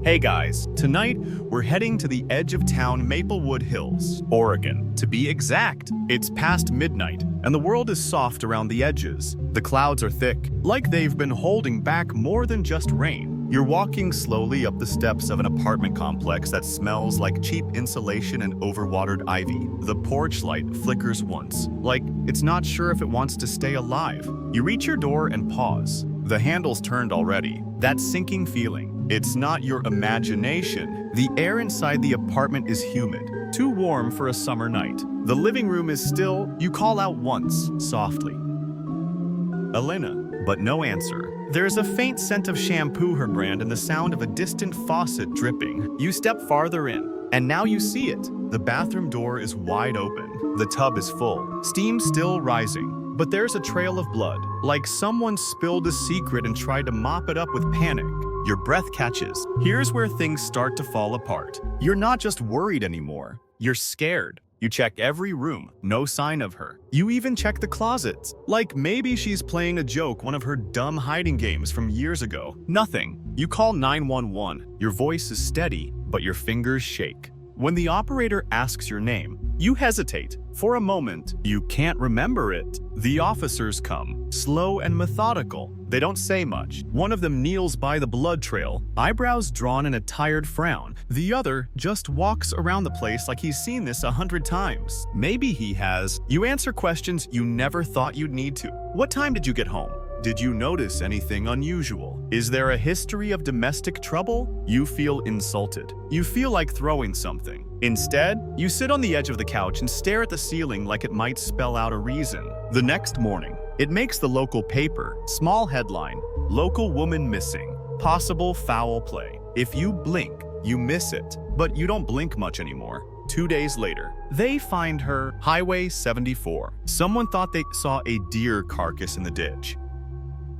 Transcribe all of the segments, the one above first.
Hey guys, tonight we're heading to the edge of town Maplewood Hills, Oregon. To be exact, it's past midnight and the world is soft around the edges. The clouds are thick, like they've been holding back more than just rain. You're walking slowly up the steps of an apartment complex that smells like cheap insulation and overwatered ivy. The porch light flickers once, like it's not sure if it wants to stay alive. You reach your door and pause. The handle's turned already. That sinking feeling. It's not your imagination. The air inside the apartment is humid, too warm for a summer night. The living room is still. You call out once, softly. Elena, but no answer. There's a faint scent of shampoo, her brand, and the sound of a distant faucet dripping. You step farther in, and now you see it. The bathroom door is wide open. The tub is full, steam still rising. But there's a trail of blood, like someone spilled a secret and tried to mop it up with panic. Your breath catches. Here's where things start to fall apart. You're not just worried anymore. You're scared. You check every room, no sign of her. You even check the closets, like maybe she's playing a joke, one of her dumb hiding games from years ago. Nothing. You call 911. Your voice is steady, but your fingers shake. When the operator asks your name, you hesitate. For a moment, you can't remember it. The officers come, slow and methodical. They don't say much. One of them kneels by the blood trail, eyebrows drawn in a tired frown. The other just walks around the place like he's seen this 100 times. Maybe he has. You answer questions you never thought you'd need to. What time did you get home? Did you notice anything unusual? Is there a history of domestic trouble? You feel insulted. You feel like throwing something. Instead, you sit on the edge of the couch and stare at the ceiling like it might spell out a reason. The next morning, it makes the local paper. Small headline, local woman missing, possible foul play. If you blink, you miss it. But you don't blink much anymore. 2 days later, they find her, Highway 74. Someone thought they saw a deer carcass in the ditch.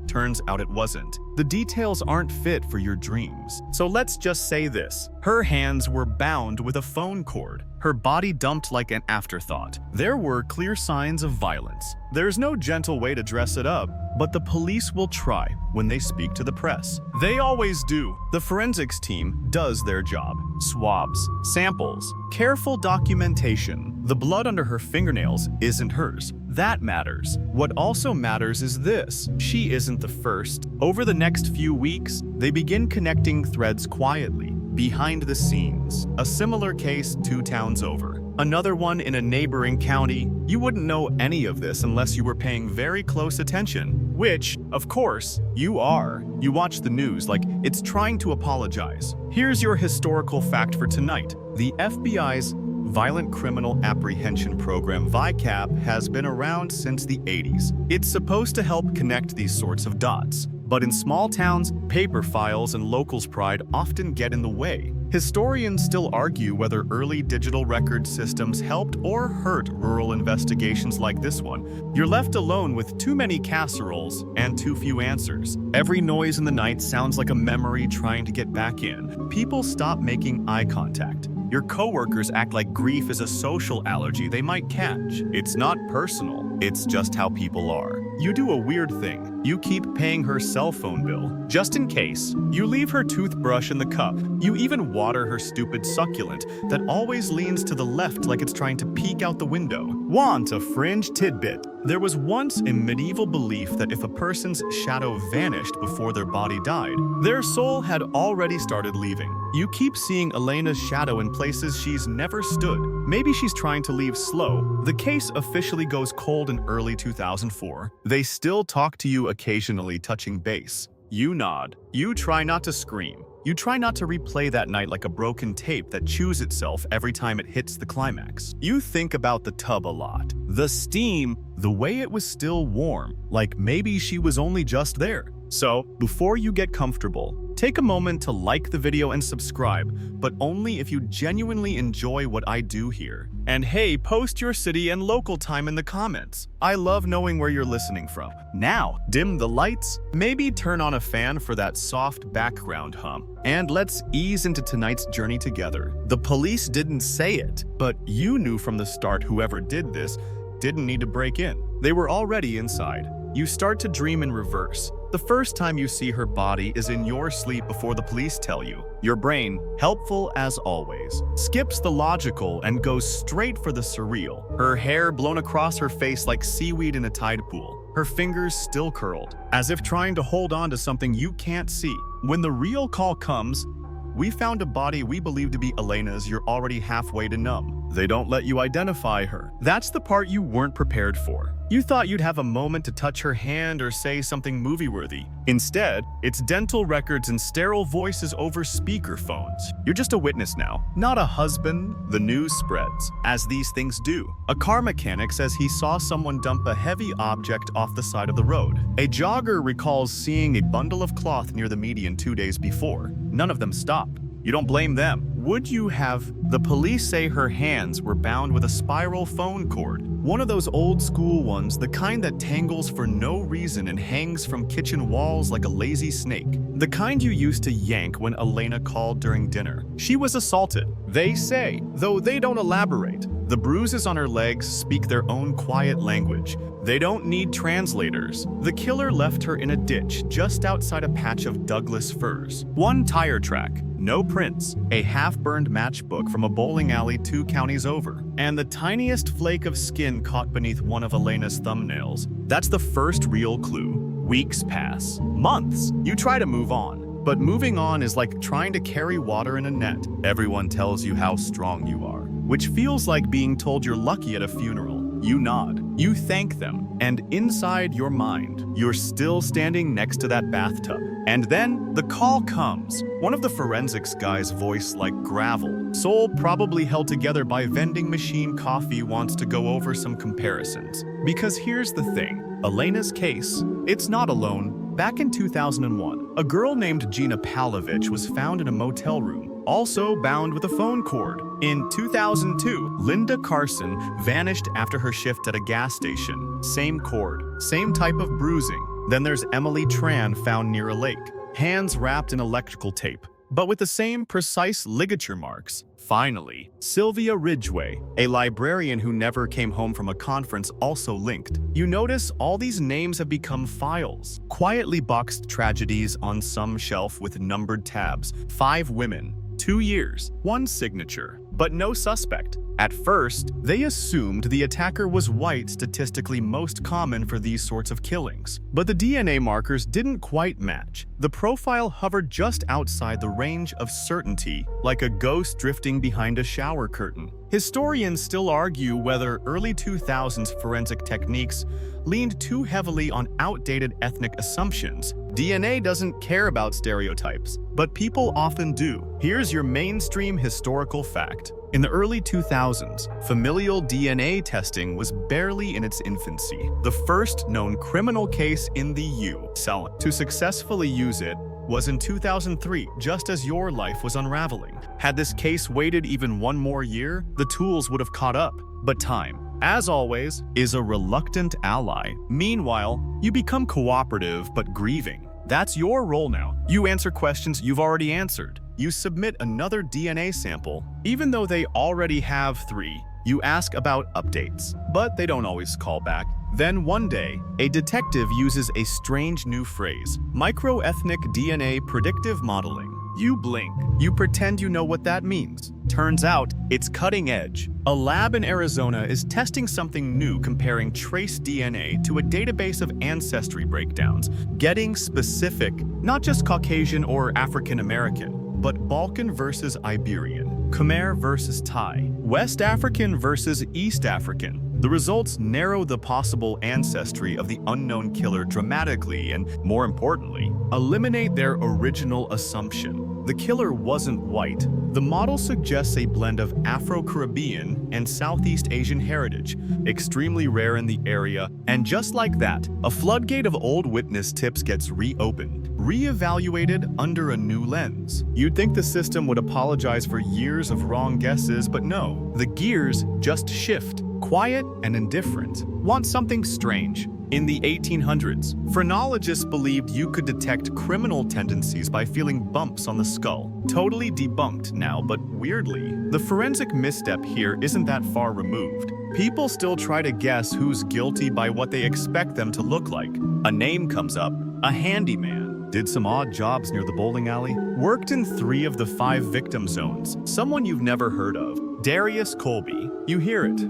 Turns out it wasn't. The details aren't fit for your dreams. So let's just say this. Her hands were bound with a phone cord. Her body dumped like an afterthought. There were clear signs of violence. There's no gentle way to dress it up, but the police will try when they speak to the press. They always do. The forensics team does their job. Swabs, samples, careful documentation. The blood under her fingernails isn't hers. That matters. What also matters is this. She isn't the first. Over the next few weeks, they begin connecting threads quietly, behind the scenes. A similar case 2 towns over. Another one in a neighboring county. You wouldn't know any of this unless you were paying very close attention, which, of course, you are. You watch the news like it's trying to apologize. Here's your historical fact for tonight. The FBI's Violent Criminal Apprehension Program, VICAP, has been around since the 80s. It's supposed to help connect these sorts of dots. But in small towns, paper files and locals' pride often get in the way. Historians still argue whether early digital record systems helped or hurt rural investigations like this one. You're left alone with too many casseroles and too few answers. Every noise in the night sounds like a memory trying to get back in. People stop making eye contact. Your coworkers act like grief is a social allergy they might catch. It's not personal, it's just how people are. You do a weird thing. You keep paying her cell phone bill, just in case. You leave her toothbrush in the cup. You even water her stupid succulent that always leans to the left like it's trying to peek out the window. Want a fringe tidbit? There was once a medieval belief that if a person's shadow vanished before their body died, their soul had already started leaving. You keep seeing Elena's shadow in places she's never stood. Maybe she's trying to leave slow. The case officially goes cold in early 2004. They still talk to you occasionally, touching base. You nod. You try not to scream. You try not to replay that night like a broken tape that chews itself every time it hits the climax. You think about the tub a lot. The steam, the way it was still warm, like maybe she was only just there. So, before you get comfortable, take a moment to like the video and subscribe, but only if you genuinely enjoy what I do here. And hey, post your city and local time in the comments. I love knowing where you're listening from. Now, dim the lights, maybe turn on a fan for that soft background hum, and let's ease into tonight's journey together. The police didn't say it, but you knew from the start whoever did this didn't need to break in. They were already inside. You start to dream in reverse. The first time you see her body is in your sleep before the police tell you. Your brain, helpful as always, skips the logical and goes straight for the surreal. Her hair blown across her face like seaweed in a tide pool. Her fingers still curled, as if trying to hold on to something you can't see. When the real call comes, "We found a body we believe to be Elena's," you're already halfway to numb. They don't let you identify her. That's the part you weren't prepared for. You thought you'd have a moment to touch her hand or say something movie-worthy. Instead, it's dental records and sterile voices over speakerphones. You're just a witness now, not a husband. The news spreads, as these things do. A car mechanic says he saw someone dump a heavy object off the side of the road. A jogger recalls seeing a bundle of cloth near the median 2 days before. None of them stopped. You don't blame them. Would you have? The police say her hands were bound with a spiral phone cord. One of those old school ones, the kind that tangles for no reason and hangs from kitchen walls like a lazy snake. The kind you used to yank when Elena called during dinner. She was assaulted, they say, though they don't elaborate. The bruises on her legs speak their own quiet language. They don't need translators. The killer left her in a ditch just outside a patch of Douglas firs. One tire track, no prints, a half-burned matchbook from a bowling alley 2 counties over, and the tiniest flake of skin caught beneath one of Elena's thumbnails. That's the first real clue. Weeks pass. Months. You try to move on. But moving on is like trying to carry water in a net. Everyone tells you how strong you are, which feels like being told you're lucky at a funeral. You nod. You thank them. And inside your mind, you're still standing next to that bathtub. And then the call comes. One of the forensics guys' voice like gravel. Soul probably held together by vending machine coffee wants to go over some comparisons. Because here's the thing. Elena's case, it's not alone. Back in 2001, a girl named Gina Palovich was found in a motel room, also bound with a phone cord. In 2002, Linda Carson vanished after her shift at a gas station. Same cord, same type of bruising. Then there's Emily Tran found near a lake, hands wrapped in electrical tape, but with the same precise ligature marks. Finally, Sylvia Ridgway, a librarian who never came home from a conference, also linked. You notice all these names have become files, quietly boxed tragedies on some shelf with numbered tabs. 5 women, 2 years, 1 signature, but no suspect. At first, they assumed the attacker was white, statistically most common for these sorts of killings. But the DNA markers didn't quite match. The profile hovered just outside the range of certainty, like a ghost drifting behind a shower curtain. Historians still argue whether early 2000s forensic techniques leaned too heavily on outdated ethnic assumptions. DNA doesn't care about stereotypes, but people often do. Here's your mainstream historical fact. In the early 2000s, familial DNA testing was barely in its infancy. The first known criminal case in the U.S. to successfully use it was in 2003, just as your life was unraveling. Had this case waited even 1 more year, the tools would have caught up. But time, as always, is a reluctant ally. Meanwhile, you become cooperative but grieving. That's your role now. You answer questions you've already answered. You submit another DNA sample, even though they already have 3. You ask about updates, but they don't always call back. Then one day, a detective uses a strange new phrase, microethnic DNA predictive modeling. You blink. You pretend you know what that means. Turns out, it's cutting edge. A lab in Arizona is testing something new, comparing trace DNA to a database of ancestry breakdowns, getting specific, not just Caucasian or African American, but Balkan versus Iberian, Khmer versus Thai, West African versus East African. The results narrow the possible ancestry of the unknown killer dramatically and, more importantly, eliminate their original assumption. The killer wasn't white. The model suggests a blend of Afro-Caribbean and Southeast Asian heritage, extremely rare in the area, and just like that, a floodgate of old witness tips gets reopened, re-evaluated under a new lens. You'd think the system would apologize for years of wrong guesses, but no, the gears just shift. Quiet and indifferent. Want something strange? In the 1800s, phrenologists believed you could detect criminal tendencies by feeling bumps on the skull. Totally debunked now, but weirdly, the forensic misstep here isn't that far removed. People still try to guess who's guilty by what they expect them to look like. A name comes up, a handyman, did some odd jobs near the bowling alley, worked in 3 of the 5 victim zones, someone you've never heard of, Darius Colby. You hear it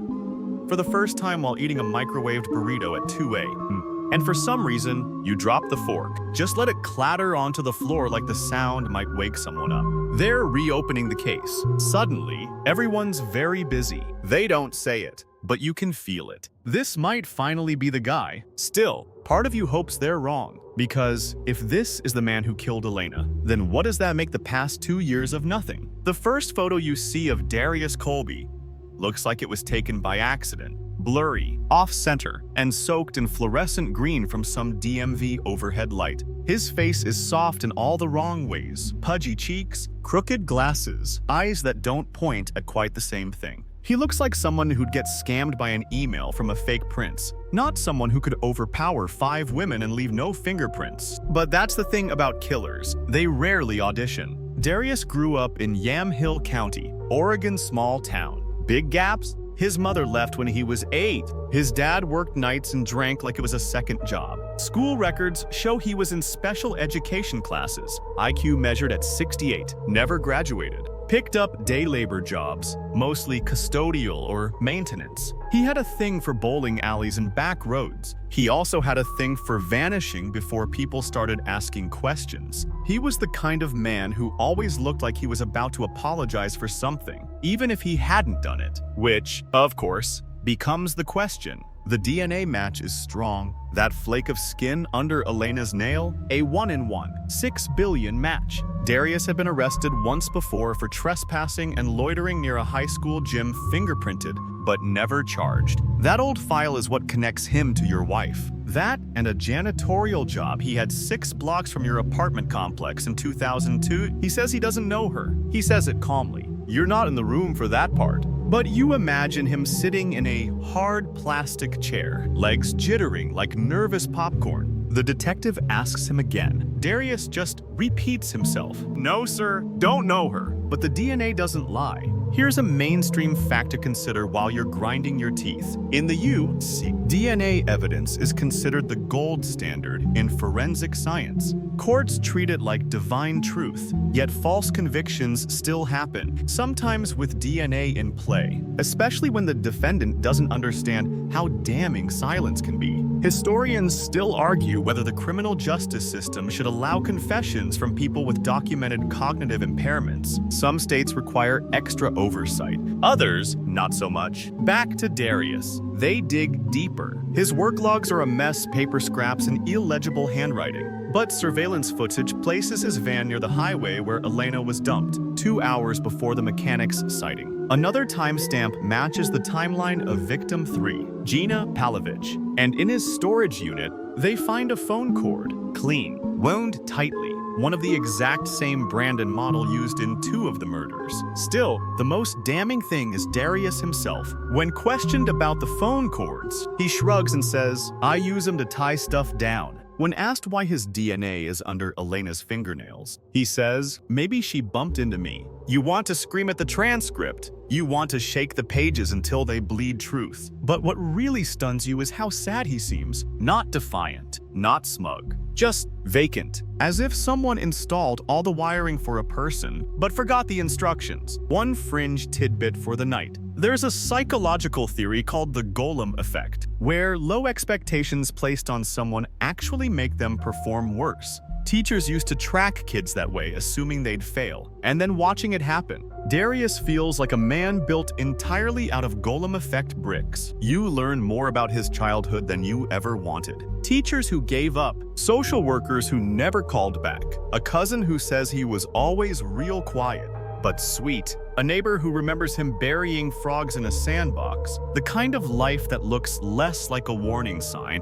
for the first time while eating a microwaved burrito at 2 a.m. And for some reason, you drop the fork. Just let it clatter onto the floor like the sound might wake someone up. They're reopening the case. Suddenly, everyone's very busy. They don't say it, but you can feel it. This might finally be the guy. Still, part of you hopes they're wrong. Because if this is the man who killed Elena, then what does that make the past 2 years of nothing? The first photo you see of Darius Colby looks like it was taken by accident. Blurry, off-center, and soaked in fluorescent green from some DMV overhead light. His face is soft in all the wrong ways. Pudgy cheeks, crooked glasses, eyes that don't point at quite the same thing. He looks like someone who'd get scammed by an email from a fake prince, not someone who could overpower 5 women and leave no fingerprints. But that's the thing about killers. They rarely audition. Darius grew up in Yamhill County, Oregon's small town. Big gaps? His mother left when he was 8. His dad worked nights and drank like it was a second job. School records show he was in special education classes, IQ measured at 68, never graduated. Picked up day labor jobs, mostly custodial or maintenance. He had a thing for bowling alleys and back roads. He also had a thing for vanishing before people started asking questions. He was the kind of man who always looked like he was about to apologize for something, even if he hadn't done it. Which, of course, becomes the question. The DNA match is strong. That flake of skin under Elena's nail, a 1-in-1, 6 billion match. Darius had been arrested once before for trespassing and loitering near a high school gym, fingerprinted, but never charged. That old file is what connects him to your wife. That and a janitorial job he had 6 blocks from your apartment complex in 2002. He says he doesn't know her. He says it calmly. You're not in the room for that part. But you imagine him sitting in a hard plastic chair, legs jittering like nervous popcorn. The detective asks him again. Darius just repeats himself. No, sir, don't know her. But the DNA doesn't lie. Here's a mainstream fact to consider while you're grinding your teeth. In the U.S., DNA evidence is considered the gold standard in forensic science. Courts treat it like divine truth, yet false convictions still happen, sometimes with DNA in play, especially when the defendant doesn't understand how damning silence can be. Historians still argue whether the criminal justice system should allow confessions from people with documented cognitive impairments. Some states require extra oversight, others not so much. Back to Darius. They dig deeper. His work logs are a mess, paper scraps, and illegible handwriting. But surveillance footage places his van near the highway where Elena was dumped, 2 hours before the mechanic's sighting. Another timestamp matches the timeline of victim 3, Gina Palovich. And in his storage unit, they find a phone cord, clean, wound tightly, one of the exact same brand and model used in 2 of the murders. Still, the most damning thing is Darius himself. When questioned about the phone cords, he shrugs and says, "I use them to tie stuff down." When asked why his DNA is under Elena's fingernails, he says, "Maybe she bumped into me." You want to scream at the transcript. You want to shake the pages until they bleed truth. But what really stuns you is how sad he seems. Not defiant, not smug, just vacant. As if someone installed all the wiring for a person, but forgot the instructions. One fringe tidbit for the night. There's a psychological theory called the golem effect, where low expectations placed on someone actually make them perform worse. Teachers used to track kids that way, assuming they'd fail, and then watching it happen. Darius feels like a man built entirely out of golem effect bricks. You learn more about his childhood than you ever wanted. Teachers who gave up, social workers who never called back, a cousin who says he was always real quiet, but sweet, a neighbor who remembers him burying frogs in a sandbox, the kind of life that looks less like a warning sign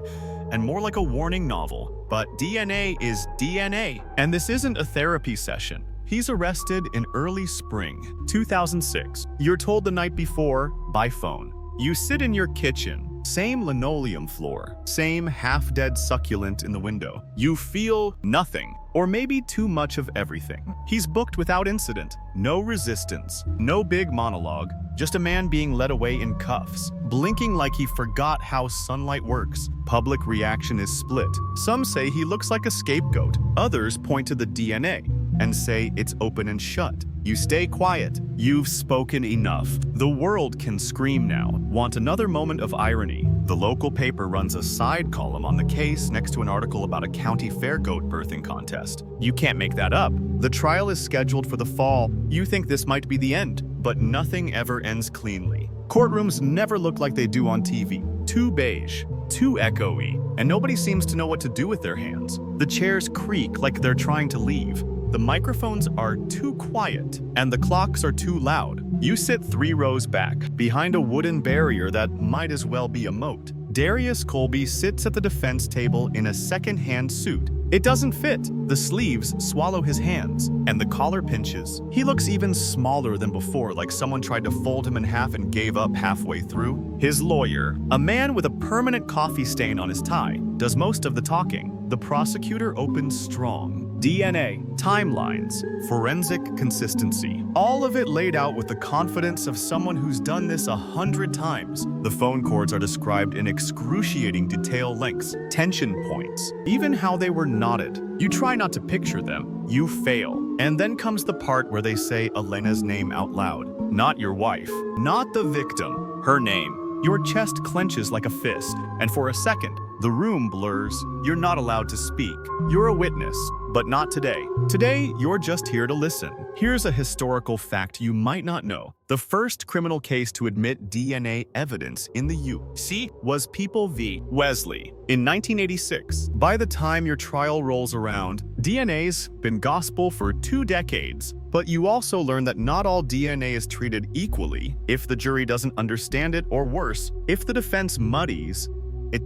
and more like a warning novel. But DNA is DNA, and this isn't a therapy session. He's arrested in early spring 2006. You're told the night before by phone. You sit in your kitchen, same linoleum floor, same half-dead succulent in the window. You feel nothing, or maybe too much of everything. He's booked without incident, no resistance, no big monologue, just a man being led away in cuffs, blinking like he forgot how sunlight works. Public reaction is split. Some say he looks like a scapegoat. Others point to the DNA and say it's open and shut. You stay quiet. You've spoken enough. The world can scream now. Want another moment of irony? The local paper runs a side column on the case next to an article about a county fair goat birthing contest. You can't make that up. The trial is scheduled for the fall. You think this might be the end, but nothing ever ends cleanly. Courtrooms never look like they do on TV. Too beige, too echoey, and nobody seems to know what to do with their hands. The chairs creak like they're trying to leave. The microphones are too quiet, and the clocks are too loud. You sit 3 rows back, behind a wooden barrier that might as well be a moat. Darius Colby sits at the defense table in a second-hand suit. It doesn't fit. The sleeves swallow his hands, and the collar pinches. He looks even smaller than before, like someone tried to fold him in half and gave up halfway through. His lawyer, a man with a permanent coffee stain on his tie, does most of the talking. The prosecutor opens strong. DNA, timelines, forensic consistency. All of it laid out with the confidence of someone who's done this 100 times. The phone cords are described in excruciating detail lengths, tension points, even how they were knotted. You try not to picture them. You fail. And then comes the part where they say Elena's name out loud. Not your wife, not the victim, her name. Your chest clenches like a fist, and for a second, the room blurs. You're not allowed to speak. You're a witness, but not today. Today, you're just here to listen. Here's a historical fact you might not know. The first criminal case to admit DNA evidence in the U.S. was People v. Wesley in 1986. By the time your trial rolls around, DNA's been gospel for 2 decades. But you also learn that not all DNA is treated equally. If the jury doesn't understand it, or worse, if the defense muddies,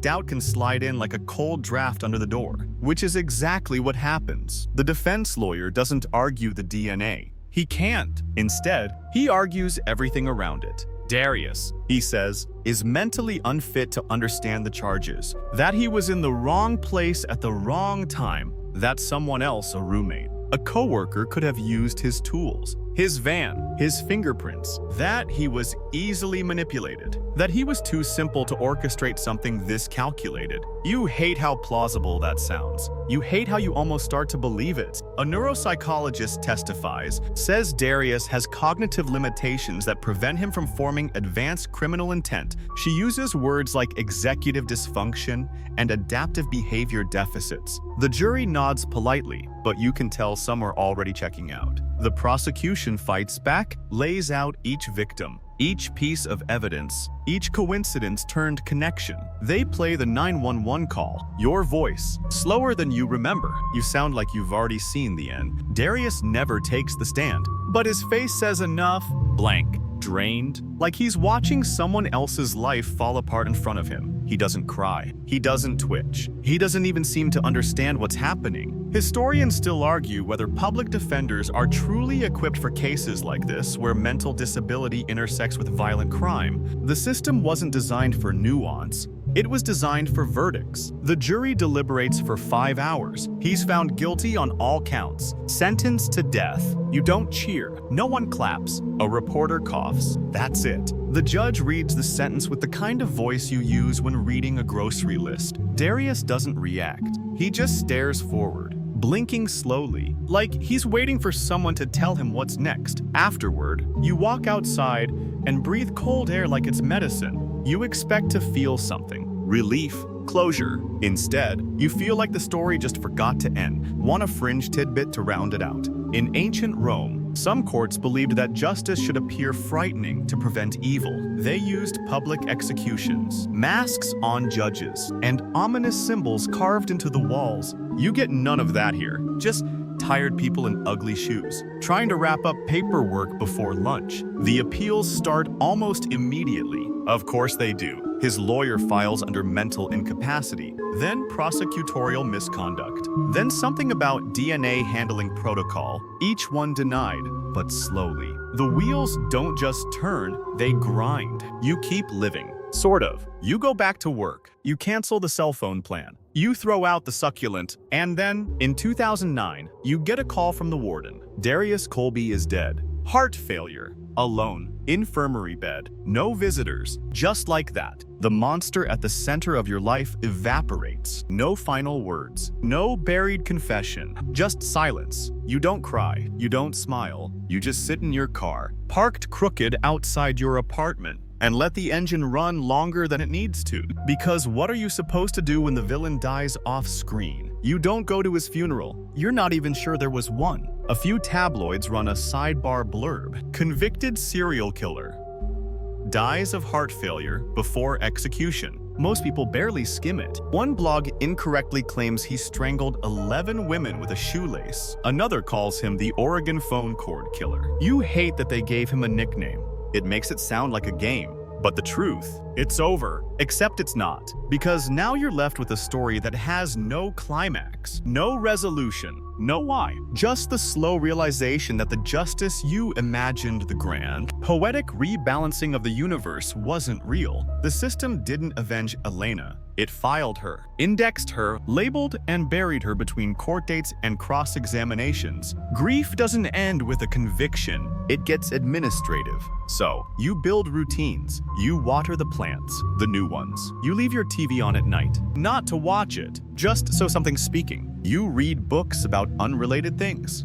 doubt can slide in like a cold draft under the door, which is exactly what happens. The defense lawyer doesn't argue the DNA. He can't. Instead, he argues everything around it. Darius, he says, is mentally unfit to understand the charges, that he was in the wrong place at the wrong time, that someone else, a roommate, a coworker, could have used his tools, his van, his fingerprints, that he was easily manipulated, that he was too simple to orchestrate something this calculated. You hate how plausible that sounds. You hate how you almost start to believe it. A neuropsychologist testifies, says Darius has cognitive limitations that prevent him from forming advanced criminal intent. She uses words like executive dysfunction and adaptive behavior deficits. The jury nods politely, but you can tell some are already checking out. The prosecution fights back, lays out each victim, each piece of evidence, each coincidence turned connection. They play the 911 call, your voice, slower than you remember. You sound like you've already seen the end. Darius never takes the stand, but his face says enough, blank, drained, like he's watching someone else's life fall apart in front of him. He doesn't cry. He doesn't twitch. He doesn't even seem to understand what's happening. Historians still argue whether public defenders are truly equipped for cases like this, where mental disability intersects with violent crime. The system wasn't designed for nuance. It was designed for verdicts. The jury deliberates for 5 hours. He's found guilty on all counts. Sentenced to death. You don't cheer. No one claps. A reporter coughs. That's it. The judge reads the sentence with the kind of voice you use when reading a grocery list. Darius doesn't react. He just stares forward, blinking slowly, like he's waiting for someone to tell him what's next. Afterward, you walk outside and breathe cold air like it's medicine. You expect to feel something. Relief, closure. Instead, you feel like the story just forgot to end. Want a fringe tidbit to round it out. In ancient Rome, some courts believed that justice should appear frightening to prevent evil. They used public executions, masks on judges, and ominous symbols carved into the walls. You get none of that here. Just tired people in ugly shoes, trying to wrap up paperwork before lunch. The appeals start almost immediately. Of course they do. His lawyer files under mental incapacity. then prosecutorial misconduct, then something about DNA handling protocol, each one denied, but slowly. The wheels don't just turn, they grind. You keep living. Sort of. You go back to work. You cancel the cell phone plan. You throw out the succulent. And then, in 2009, you get a call from the warden. Darius Colby is dead. Heart failure. Alone. Infirmary bed. No visitors. Just like that. The monster at the center of your life evaporates. No final words. No buried confession. Just silence. You don't cry. You don't smile. You just sit in your car, parked crooked outside your apartment, and let the engine run longer than it needs to. Because what are you supposed to do when the villain dies off screen? You don't go to his funeral. You're not even sure there was one. A few tabloids run a sidebar blurb. Convicted serial killer dies of heart failure before execution. Most people barely skim it. One blog incorrectly claims he strangled 11 women with a shoelace. Another calls him the Oregon phone cord killer. You hate that they gave him a nickname. It makes it sound like a game. But the truth, it's over. Except it's not. Because now you're left with a story that has no climax, no resolution, no why. Just the slow realization that the justice you imagined, the grand, poetic rebalancing of the universe, wasn't real. The system didn't avenge Elena. It filed her, indexed her, labeled and buried her between court dates and cross-examinations. Grief doesn't end with a conviction. It gets administrative. So, you build routines. You water the plants, the new ones. You leave your TV on at night, not to watch it, just so something's speaking. You read books about unrelated things.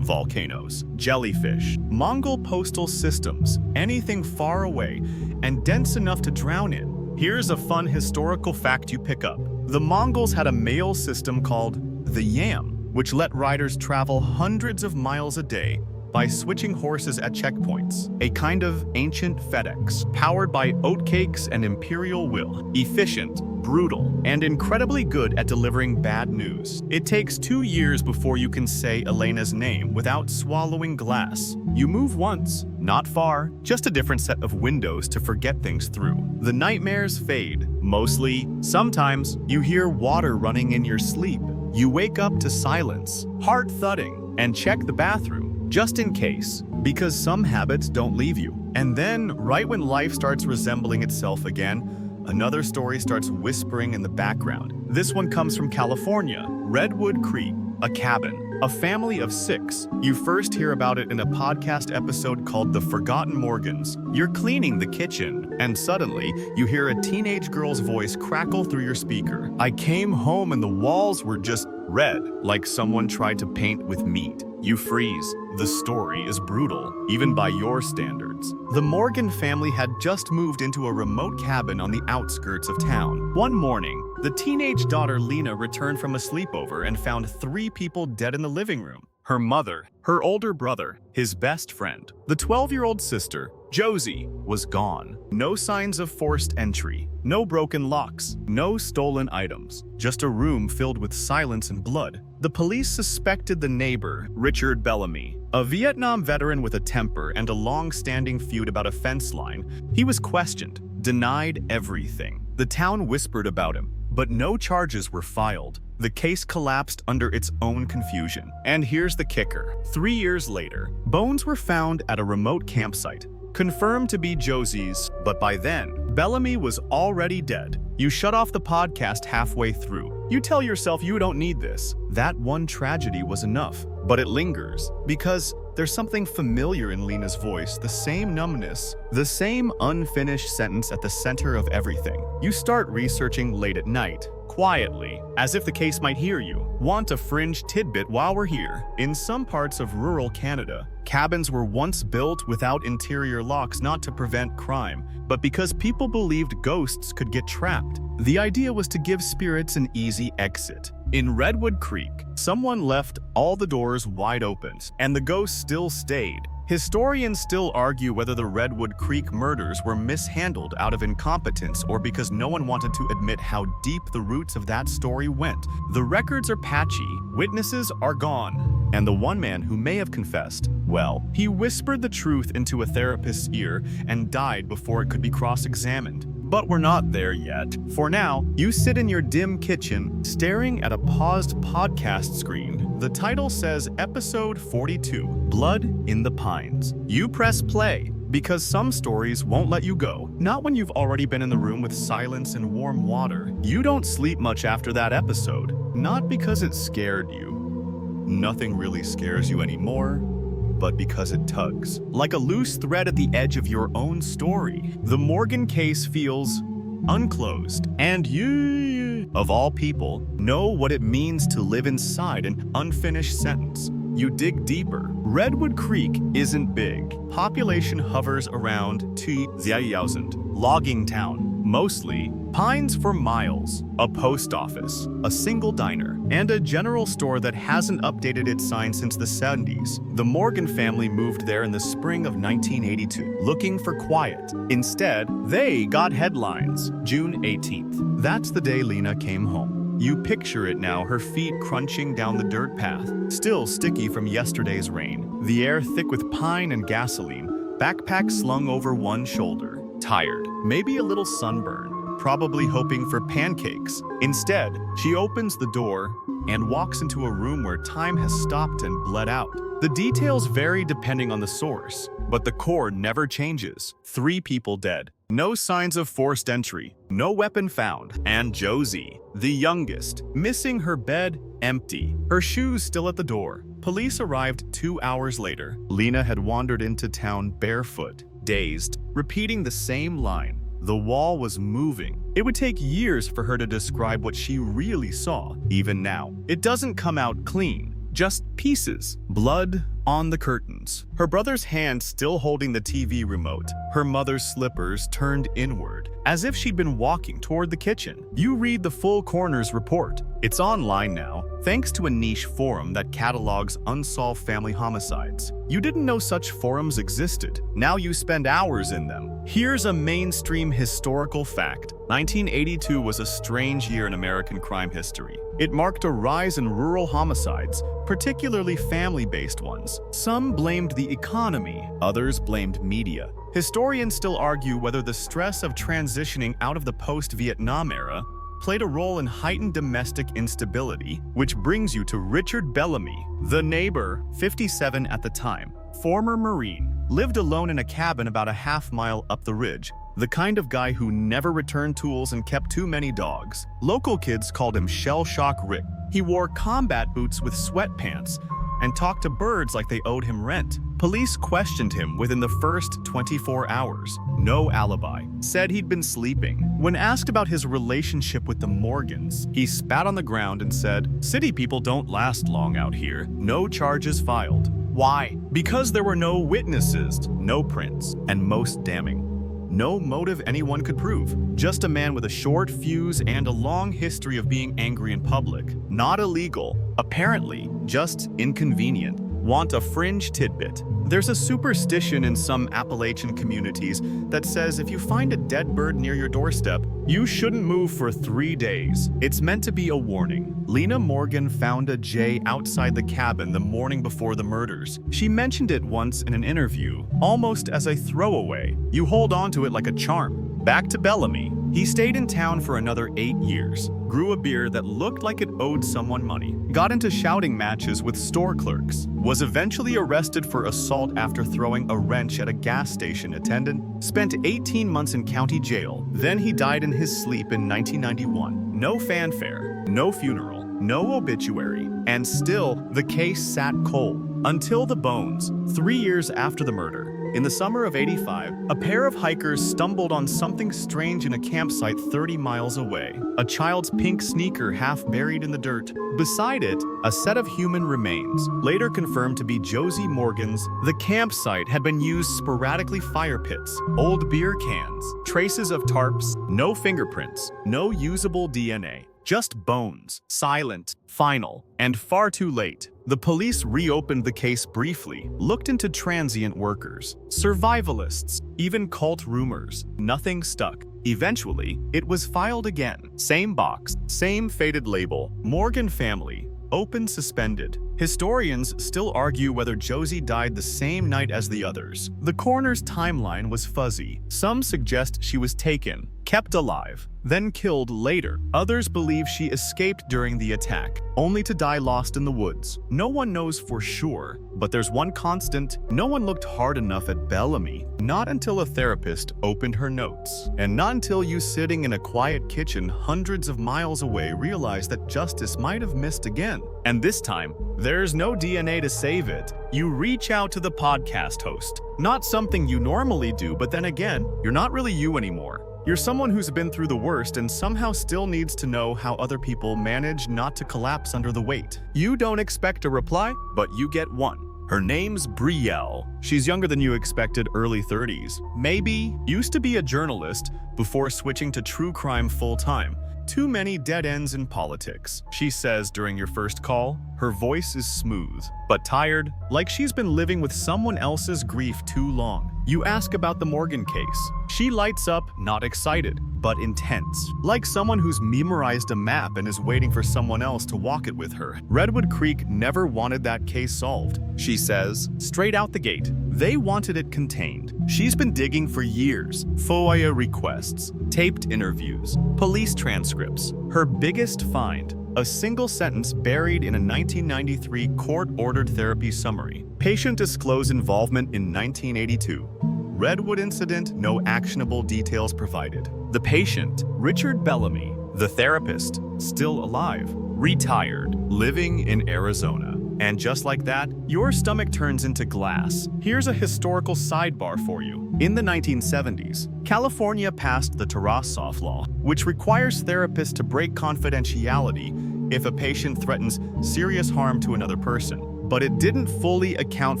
Volcanoes, jellyfish, Mongol postal systems, anything far away and dense enough to drown in. Here's a fun historical fact you pick up. The Mongols had a mail system called the Yam, which let riders travel hundreds of miles a day by switching horses at checkpoints. A kind of ancient FedEx, powered by oatcakes and imperial will. Efficient, brutal, and incredibly good at delivering bad news. It takes 2 years before you can say Elena's name without swallowing glass. You move once, not far, just a different set of windows to forget things through. The nightmares fade, mostly. Sometimes, you hear water running in your sleep. You wake up to silence, heart thudding, and check the bathroom, just in case, because some habits don't leave you. And then, right when life starts resembling itself again, another story starts whispering in the background. This one comes from California, Redwood Creek, a cabin, a family of 6. You first hear about it in a podcast episode called The Forgotten Morgans. You're cleaning the kitchen, and suddenly, you hear a teenage girl's voice crackle through your speaker. I came home and the walls were just red, like someone tried to paint with meat. You freeze. The story is brutal, even by your standards. The Morgan family had just moved into a remote cabin on the outskirts of town. One morning, the teenage daughter Lena returned from a sleepover and found 3 people dead in the living room. Her mother, her older brother, his best friend. The 12-year-old sister, Josie, was gone. No signs of forced entry, no broken locks, no stolen items, just a room filled with silence and blood. The police suspected the neighbor, Richard Bellamy, a Vietnam veteran with a temper and a long-standing feud about a fence line. He was questioned, denied everything. The town whispered about him, but no charges were filed. The case collapsed under its own confusion. And here's the kicker. 3 years later, bones were found at a remote campsite, confirmed to be Josie's, but by then, Bellamy was already dead. You shut off the podcast halfway through. You tell yourself you don't need this. That one tragedy was enough, but it lingers because there's something familiar in Lena's voice, the same numbness, the same unfinished sentence at the center of everything. You start researching late at night, quietly, as if the case might hear you. Want a fringe tidbit while we're here? In some parts of rural Canada, cabins were once built without interior locks not to prevent crime, but because people believed ghosts could get trapped. The idea was to give spirits an easy exit. In Redwood Creek, someone left all the doors wide open, and the ghosts still stayed. Historians still argue whether the Redwood Creek murders were mishandled out of incompetence or because no one wanted to admit how deep the roots of that story went. The records are patchy, witnesses are gone, and the one man who may have confessed, well, he whispered the truth into a therapist's ear and died before it could be cross-examined. But we're not there yet. For now, you sit in your dim kitchen, staring at a paused podcast screen. The title says Episode 42, Blood in the Pines. You press play, because some stories won't let you go. Not when you've already been in the room with silence and warm water. You don't sleep much after that episode. Not because it scared you. Nothing really scares you anymore, but because it tugs. Like a loose thread at the edge of your own story. The Morgan case feels unclosed. And you, of all people, know what it means to live inside an unfinished sentence. You dig deeper. Redwood Creek isn't big. Population hovers around 2,000. Logging town, mostly. Pines for miles. A post office, a single diner, and a general store that hasn't updated its sign since the 70s. The Morgan family moved there in the spring of 1982, looking for quiet. Instead, they got headlines. June 18th. That's the day Lena came home. You picture it now, her feet crunching down the dirt path, still sticky from yesterday's rain. The air thick with pine and gasoline, backpack slung over one shoulder. Tired, maybe a little sunburn, probably hoping for pancakes. Instead, she opens the door and walks into a room where time has stopped and bled out. The details vary depending on the source, but the core never changes. 3 people dead. No signs of forced entry, no weapon found, and Josie, the youngest, missing her bed, empty, her shoes still at the door. Police arrived 2 hours later. Lena had wandered into town barefoot, dazed, repeating the same line. The wall was moving. It would take years for her to describe what she really saw. Even now, it doesn't come out clean. Just pieces. Blood on the curtains. Her brother's hand still holding the TV remote. Her mother's slippers turned inward, as if she'd been walking toward the kitchen. You read the full coroner's report. It's online now, thanks to a niche forum that catalogs unsolved family homicides. You didn't know such forums existed. Now you spend hours in them. Here's a mainstream historical fact. 1982 was a strange year in American crime history. It marked a rise in rural homicides, particularly family-based ones. Some blamed the economy, others blamed media. Historians still argue whether the stress of transitioning out of the post-Vietnam era played a role in heightened domestic instability, which brings you to Richard Bellamy, the neighbor, 57 at the time, former Marine, lived alone in a cabin about a half-mile up the ridge. The kind of guy who never returned tools and kept too many dogs. Local kids called him Shell Shock Rick. He wore combat boots with sweatpants and talked to birds like they owed him rent. Police questioned him within the first 24 hours. No alibi. Said he'd been sleeping. When asked about his relationship with the Morgans, he spat on the ground and said, "City people don't last long out here. No charges filed." Why? Because there were no witnesses, no prints, and most damning, no motive anyone could prove. Just a man with a short fuse and a long history of being angry in public. Not illegal, apparently, just inconvenient. Want a fringe tidbit? There's a superstition in some Appalachian communities that says if you find a dead bird near your doorstep, you shouldn't move for 3 days. It's meant to be a warning. Lena Morgan found a jay outside the cabin the morning before the murders. She mentioned it once in an interview, almost as a throwaway. You hold on to it like a charm. Back to Bellamy. He stayed in town for another 8 years, grew a beard that looked like it owed someone money, got into shouting matches with store clerks, was eventually arrested for assault after throwing a wrench at a gas station attendant, spent 18 months in county jail, then he died in his sleep in 1991. No fanfare, no funeral, no obituary, and still the case sat cold. Until the bones, 3 years after the murder. In the summer of '85, a pair of hikers stumbled on something strange in a campsite 30 miles away. A child's pink sneaker half buried in the dirt. Beside it, a set of human remains, later confirmed to be Josie Morgan's. The campsite had been used sporadically fire pits, old beer cans, traces of tarps, no fingerprints, no usable DNA. Just bones, silent, final, and far too late. The police reopened the case briefly, looked into transient workers, survivalists, even cult rumors. Nothing stuck. Eventually, it was filed again. Same box, same faded label. Morgan family, open suspended. Historians still argue whether Josie died the same night as the others. The coroner's timeline was fuzzy. Some suggest she was taken, kept alive, then killed later. Others believe she escaped during the attack, only to die lost in the woods. No one knows for sure, but there's one constant: no one looked hard enough at Bellamy. Not until a therapist opened her notes. And not until you sitting in a quiet kitchen hundreds of miles away realize that justice might have missed again. And this time, there's no DNA to save it. You reach out to the podcast host. Not something you normally do, but then again, you're not really you anymore. You're someone who's been through the worst and somehow still needs to know how other people manage not to collapse under the weight. You don't expect a reply, but you get one. Her name's Brielle. She's younger than you expected, early 30s. Maybe used to be a journalist before switching to true crime full-time. Too many dead ends in politics, she says during your first call. Her voice is smooth, but tired, like she's been living with someone else's grief too long. You ask about the Morgan case. She lights up, not excited, but intense, like someone who's memorized a map and is waiting for someone else to walk it with her. Redwood Creek never wanted that case solved, she says, straight out the gate. They wanted it contained. She's been digging for years. FOIA requests, taped interviews, police transcripts. Her biggest find: a single sentence buried in a 1993 court-ordered therapy summary. Patient disclosed involvement in 1982. Redwood incident, no actionable details provided. The patient, Richard Bellamy. The therapist, still alive, retired, living in Arizona. And just like that, your stomach turns into glass. Here's a historical sidebar for you. In the 1970s, California passed the Tarasov Law, which requires therapists to break confidentiality if a patient threatens serious harm to another person. But it didn't fully account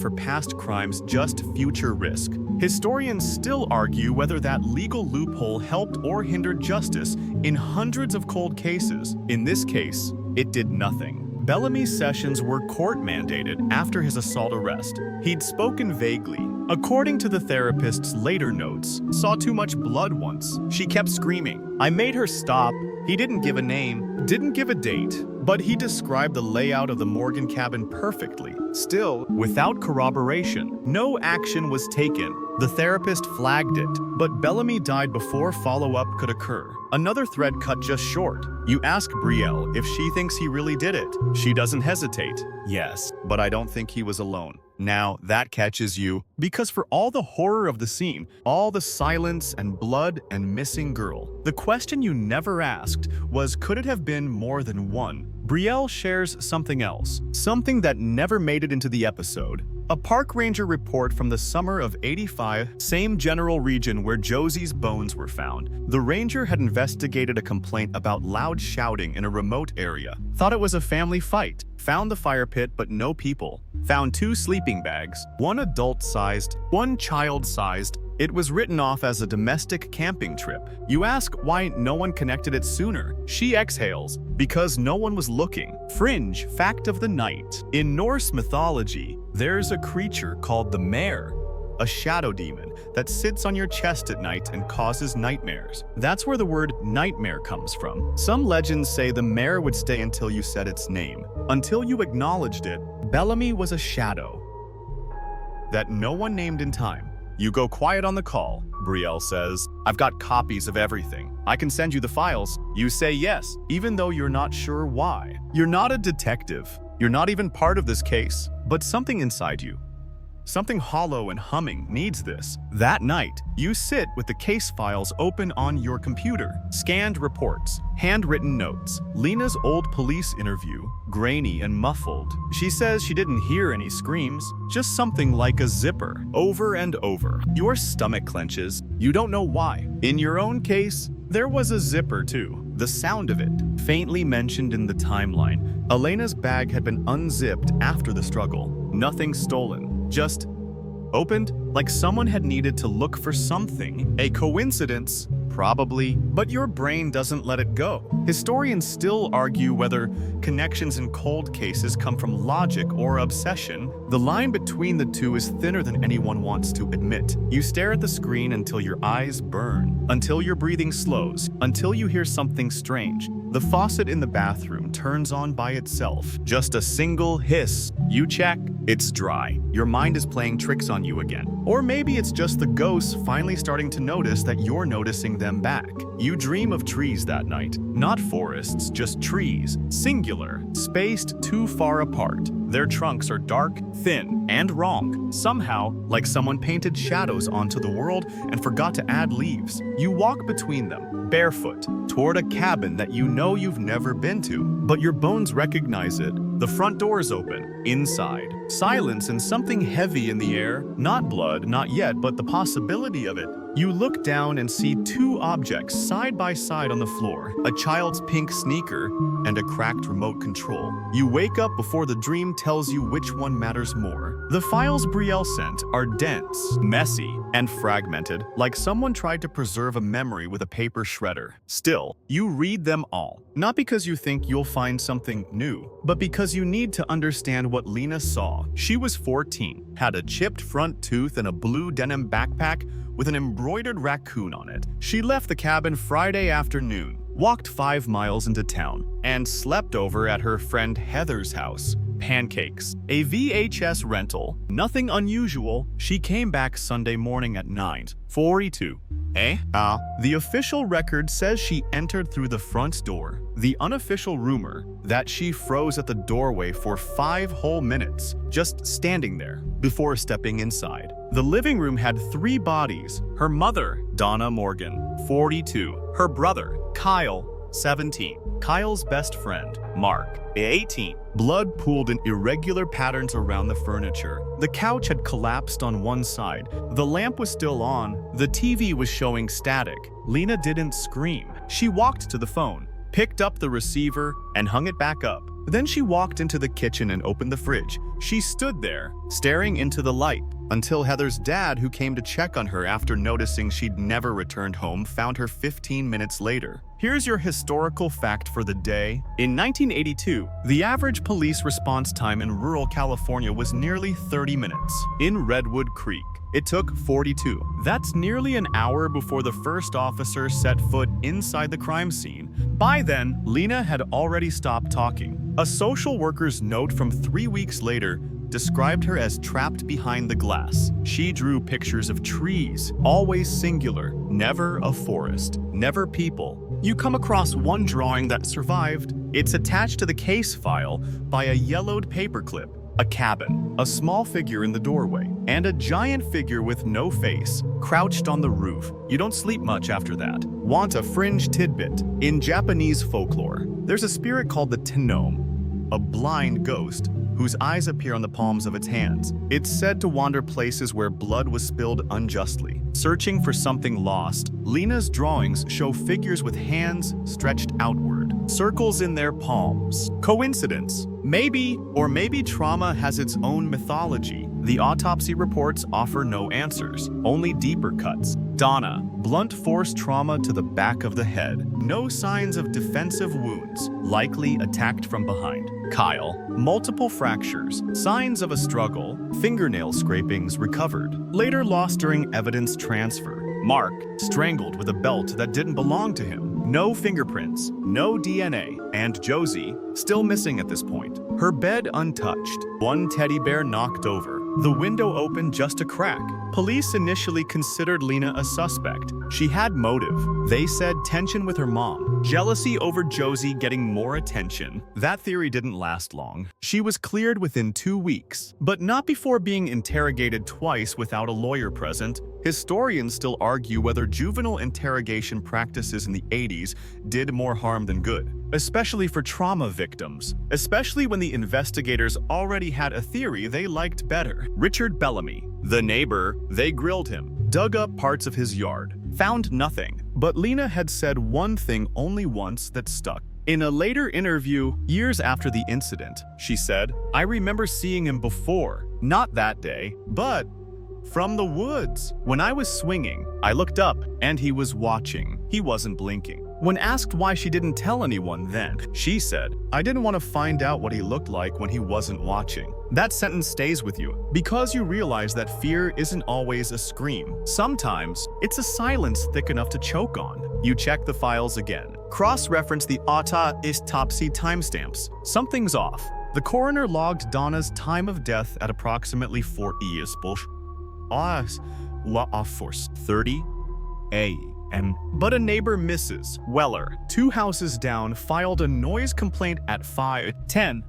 for past crimes, just future risk. Historians still argue whether that legal loophole helped or hindered justice in hundreds of cold cases. In this case, it did nothing. Bellamy's sessions were court-mandated after his assault arrest. He'd spoken vaguely. According to the therapist's later notes, saw too much blood once. She kept screaming. I made her stop. He didn't give a name, didn't give a date, but he described the layout of the Morgan cabin perfectly. Still, without corroboration, no action was taken. The therapist flagged it, but Bellamy died before follow-up could occur. Another thread cut just short. You ask Brielle if she thinks he really did it. She doesn't hesitate. Yes, but I don't think he was alone. Now, that catches you, because for all the horror of the scene, all the silence and blood and missing girl, the question you never asked was, could it have been more than one? Brielle shares something else, something that never made it into the episode. A park ranger report from the summer of '85, same general region where Josie's bones were found. The ranger had investigated a complaint about loud shouting in a remote area. Thought it was a family fight. Found the fire pit, but no people. Found 2 sleeping bags, one adult-sized, one child-sized. It was written off as a domestic camping trip. You ask why no one connected it sooner. She exhales, because no one was looking. Fringe fact of the night. In Norse mythology, there's a creature called the mare, a shadow demon that sits on your chest at night and causes nightmares. That's where the word nightmare comes from. Some legends say the mare would stay until you said its name. Until you acknowledged it, Bellamy was a shadow that no one named in time. You go quiet on the call. Brielle says, I've got copies of everything. I can send you the files. You say yes, even though you're not sure why. You're not a detective. You're not even part of this case, but something inside you, something hollow and humming, needs this. That night, you sit with the case files open on your computer, scanned reports, handwritten notes, Lena's old police interview, grainy and muffled. She says she didn't hear any screams, just something like a zipper, over and over. Your stomach clenches. You don't know why. In your own case, there was a zipper too. The sound of it, faintly mentioned in the timeline. Elena's bag had been unzipped after the struggle. Nothing stolen, just opened like someone had needed to look for something. A coincidence? Probably, but your brain doesn't let it go. Historians still argue whether connections in cold cases come from logic or obsession. The line between the two is thinner than anyone wants to admit. You stare at the screen until your eyes burn, until your breathing slows, until you hear something strange. The faucet in the bathroom turns on by itself. Just a single hiss. You check, it's dry. Your mind is playing tricks on you again. Or maybe it's just the ghosts finally starting to notice that you're noticing them back. You dream of trees that night. Not forests, just trees. Singular, spaced too far apart. Their trunks are dark, thin, and wrong. Somehow, like someone painted shadows onto the world and forgot to add leaves. You walk between them, barefoot, toward a cabin that you know you've never been to, but your bones recognize it. The front door's open. Inside, silence and something heavy in the air. Not blood, not yet, but the possibility of it. You look down and see two objects side by side on the floor, a child's pink sneaker and a cracked remote control. You wake up before the dream tells you which one matters more. The files Brielle sent are dense, messy, and fragmented, like someone tried to preserve a memory with a paper shredder. Still, you read them all, not because you think you'll find something new, but because you need to understand what Lena saw. She was 14, had a chipped front tooth and a blue denim backpack with an embroidered raccoon on it. She left the cabin Friday afternoon, walked 5 miles into town, and slept over at her friend Heather's house. Pancakes, a VHS rental, nothing unusual. She came back Sunday morning at 9:42. The official record says she entered through the front door. The unofficial rumor that she froze at the doorway for 5 whole minutes, just standing there, before stepping inside. The living room had 3 bodies. Her mother, Donna Morgan, 42. Her brother, Kyle, 17. Kyle's best friend, Mark, 18. Blood pooled in irregular patterns around the furniture. The couch had collapsed on one side. The lamp was still on. The TV was showing static. Lena didn't scream. She walked to the phone, picked up the receiver, and hung it back up. Then she walked into the kitchen and opened the fridge. She stood there, staring into the light, until Heather's dad, who came to check on her after noticing she'd never returned home, found her 15 minutes later. Here's your historical fact for the day. In 1982, the average police response time in rural California was nearly 30 minutes. In Redwood Creek, it took 42. That's nearly an hour before the first officer set foot inside the crime scene. By then, Lena had already stopped talking. A social worker's note from 3 weeks later described her as trapped behind the glass. She drew pictures of trees, always singular, never a forest, never people. You come across one drawing that survived. It's attached to the case file by a yellowed paperclip. A cabin, a small figure in the doorway, and a giant figure with no face, crouched on the roof. You don't sleep much after that. Want a fringe tidbit? In Japanese folklore, there's a spirit called the tenome, a blind ghost whose eyes appear on the palms of its hands. It's said to wander places where blood was spilled unjustly, searching for something lost. Lena's drawings show figures with hands stretched outward, circles in their palms. Coincidence? Maybe, or maybe trauma has its own mythology. The autopsy reports offer no answers, only deeper cuts. Donna, blunt force trauma to the back of the head. No signs of defensive wounds, likely attacked from behind. Kyle, multiple fractures, signs of a struggle, fingernail scrapings recovered, later lost during evidence transfer. Mark, strangled with a belt that didn't belong to him. No fingerprints, no DNA, and Josie, still missing at this point. Her bed untouched, one teddy bear knocked over, the window open just a crack. Police initially considered Lena a suspect. She had motive. They said tension with her mom, jealousy over Josie getting more attention. That theory didn't last long. She was cleared within 2 weeks, but not before being interrogated twice without a lawyer present. Historians still argue whether juvenile interrogation practices in the 80s did more harm than good, especially for trauma victims, especially when the investigators already had a theory they liked better. Richard Bellamy, the neighbor, they grilled him, dug up parts of his yard, found nothing. But Lena had said one thing only once that stuck. In a later interview, years after the incident, she said, "I remember seeing him before, not that day, but from the woods. When I was swinging, I looked up and he was watching. He wasn't blinking." When asked why she didn't tell anyone then, she said, "I didn't want to find out what he looked like when he wasn't watching." That sentence stays with you because you realize that fear isn't always a scream. Sometimes it's a silence thick enough to choke on. You check the files again. Cross-reference the autopsy timestamps. Something's off. The coroner logged Donna's time of death at approximately 30 a.m. But a neighbor, Mrs. Weller, 2 houses down, filed a noise complaint at 5:10.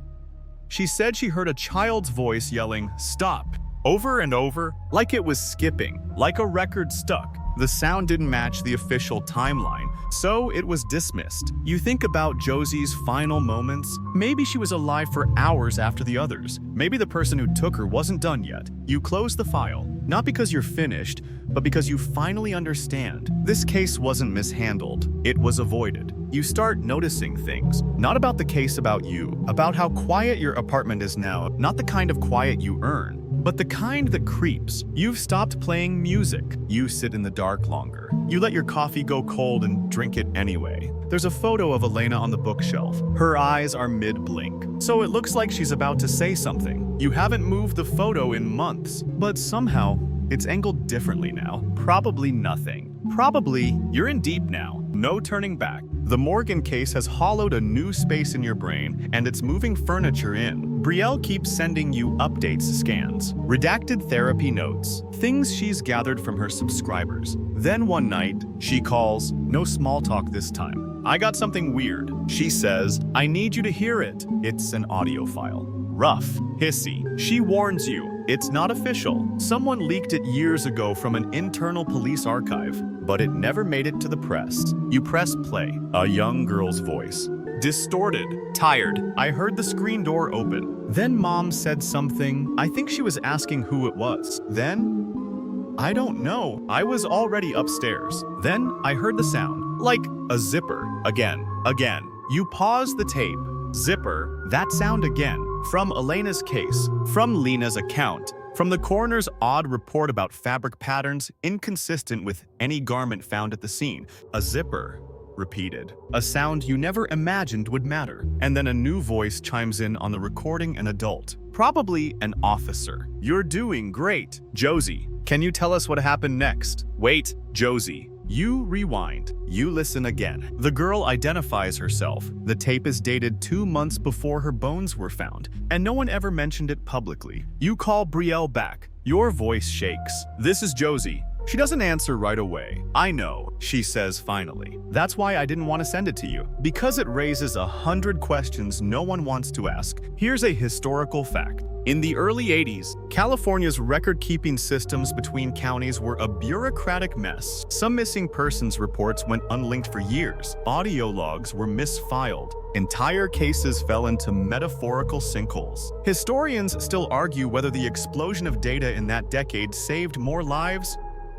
She said she heard a child's voice yelling, "Stop," over and over, like it was skipping, like a record stuck. The sound didn't match the official timeline, so it was dismissed. You think about Josie's final moments. Maybe she was alive for hours after the others. Maybe the person who took her wasn't done yet. You close the file, not because you're finished, but because you finally understand. This case wasn't mishandled. It was avoided. You start noticing things, not about the case, about you, about how quiet your apartment is now, not the kind of quiet you earn, but the kind that creeps. You've stopped playing music. You sit in the dark longer. You let your coffee go cold and drink it anyway. There's a photo of Elena on the bookshelf. Her eyes are mid-blink, so it looks like she's about to say something. You haven't moved the photo in months, but somehow it's angled differently now. Probably nothing. Probably you're in deep now. No turning back. The Morgan case has hollowed a new space in your brain, and it's moving furniture in. Brielle keeps sending you updates, scans, redacted therapy notes, things she's gathered from her subscribers. Then one night, she calls, no small talk this time. "I got something weird." She says, "I need you to hear it." It's an audio file. Rough, hissy. She warns you, it's not official. Someone leaked it years ago from an internal police archive, but it never made it to the press. You press play. A young girl's voice. Distorted, tired. I heard the screen door open. Then Mom said something. I think she was asking who it was. Then, I don't know. I was already upstairs. Then I heard the sound, like a zipper. Again. You pause the tape. Zipper, that sound again. From Elena's case, from Lena's account, from the coroner's odd report about fabric patterns inconsistent with any garment found at the scene. A zipper. Repeated. A sound you never imagined would matter. And then a new voice chimes in on the recording, an adult. Probably an officer. "You're doing great, Josie. Can you tell us what happened next?" "Wait, Josie." You rewind. You listen again. The girl identifies herself. The tape is dated 2 months before her bones were found, and no one ever mentioned it publicly. You call Brielle back. Your voice shakes. "This is Josie." She doesn't answer right away. "I know," she says finally. "That's why I didn't want to send it to you. Because it raises 100 questions no one wants to ask." Here's a historical fact. In the early 80s, California's record-keeping systems between counties were a bureaucratic mess. Some missing persons reports went unlinked for years. Audio logs were misfiled. Entire cases fell into metaphorical sinkholes. Historians still argue whether the explosion of data in that decade saved more lives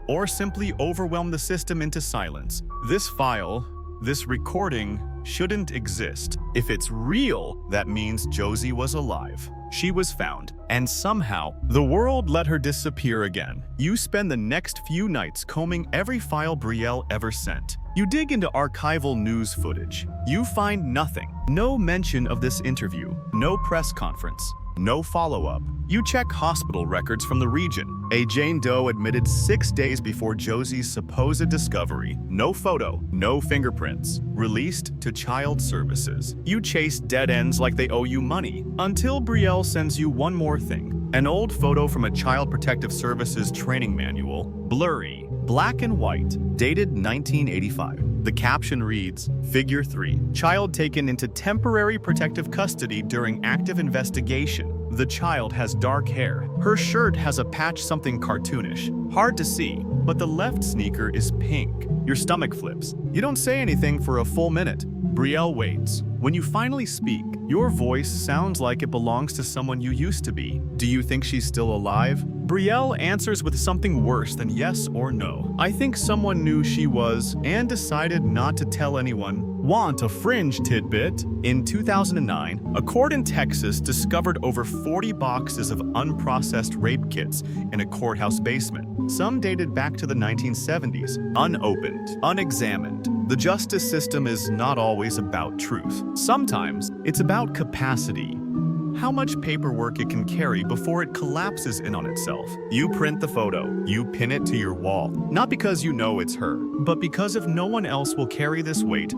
or simply overwhelmed the system into silence. This file, this recording, shouldn't exist. If it's real, that means Josie was alive. She was found, and somehow, the world let her disappear again. You spend the next few nights combing every file Brielle ever sent. You dig into archival news footage. You find nothing. No mention of this interview. No press conference. No follow-up. You check hospital records from the region. A Jane Doe admitted 6 days before Josie's supposed discovery. No photo, no fingerprints. Released to child services. You chase dead ends like they owe you money. Until Brielle sends you one more thing. An old photo from a Child Protective Services training manual. Blurry. Black and white. Dated 1985. The caption reads, Figure 3. Child taken into temporary protective custody during active investigation. The child has dark hair. Her shirt has a patch something cartoonish. Hard to see, but the left sneaker is pink. Your stomach flips. You don't say anything for a full minute. Brielle waits. When you finally speak, your voice sounds like it belongs to someone you used to be. Do you think she's still alive? Brielle answers with something worse than yes or no. I think someone knew she was and decided not to tell anyone. Want a fringe tidbit? In 2009, a court in Texas discovered over 40 boxes of unprocessed rape kits in a courthouse basement. Some dated back to the 1970s, unopened, unexamined. The justice system is not always about truth. Sometimes it's about capacity. How much paperwork it can carry before it collapses in on itself. You print the photo, you pin it to your wall, not because you know it's her, but because if no one else will carry this weight,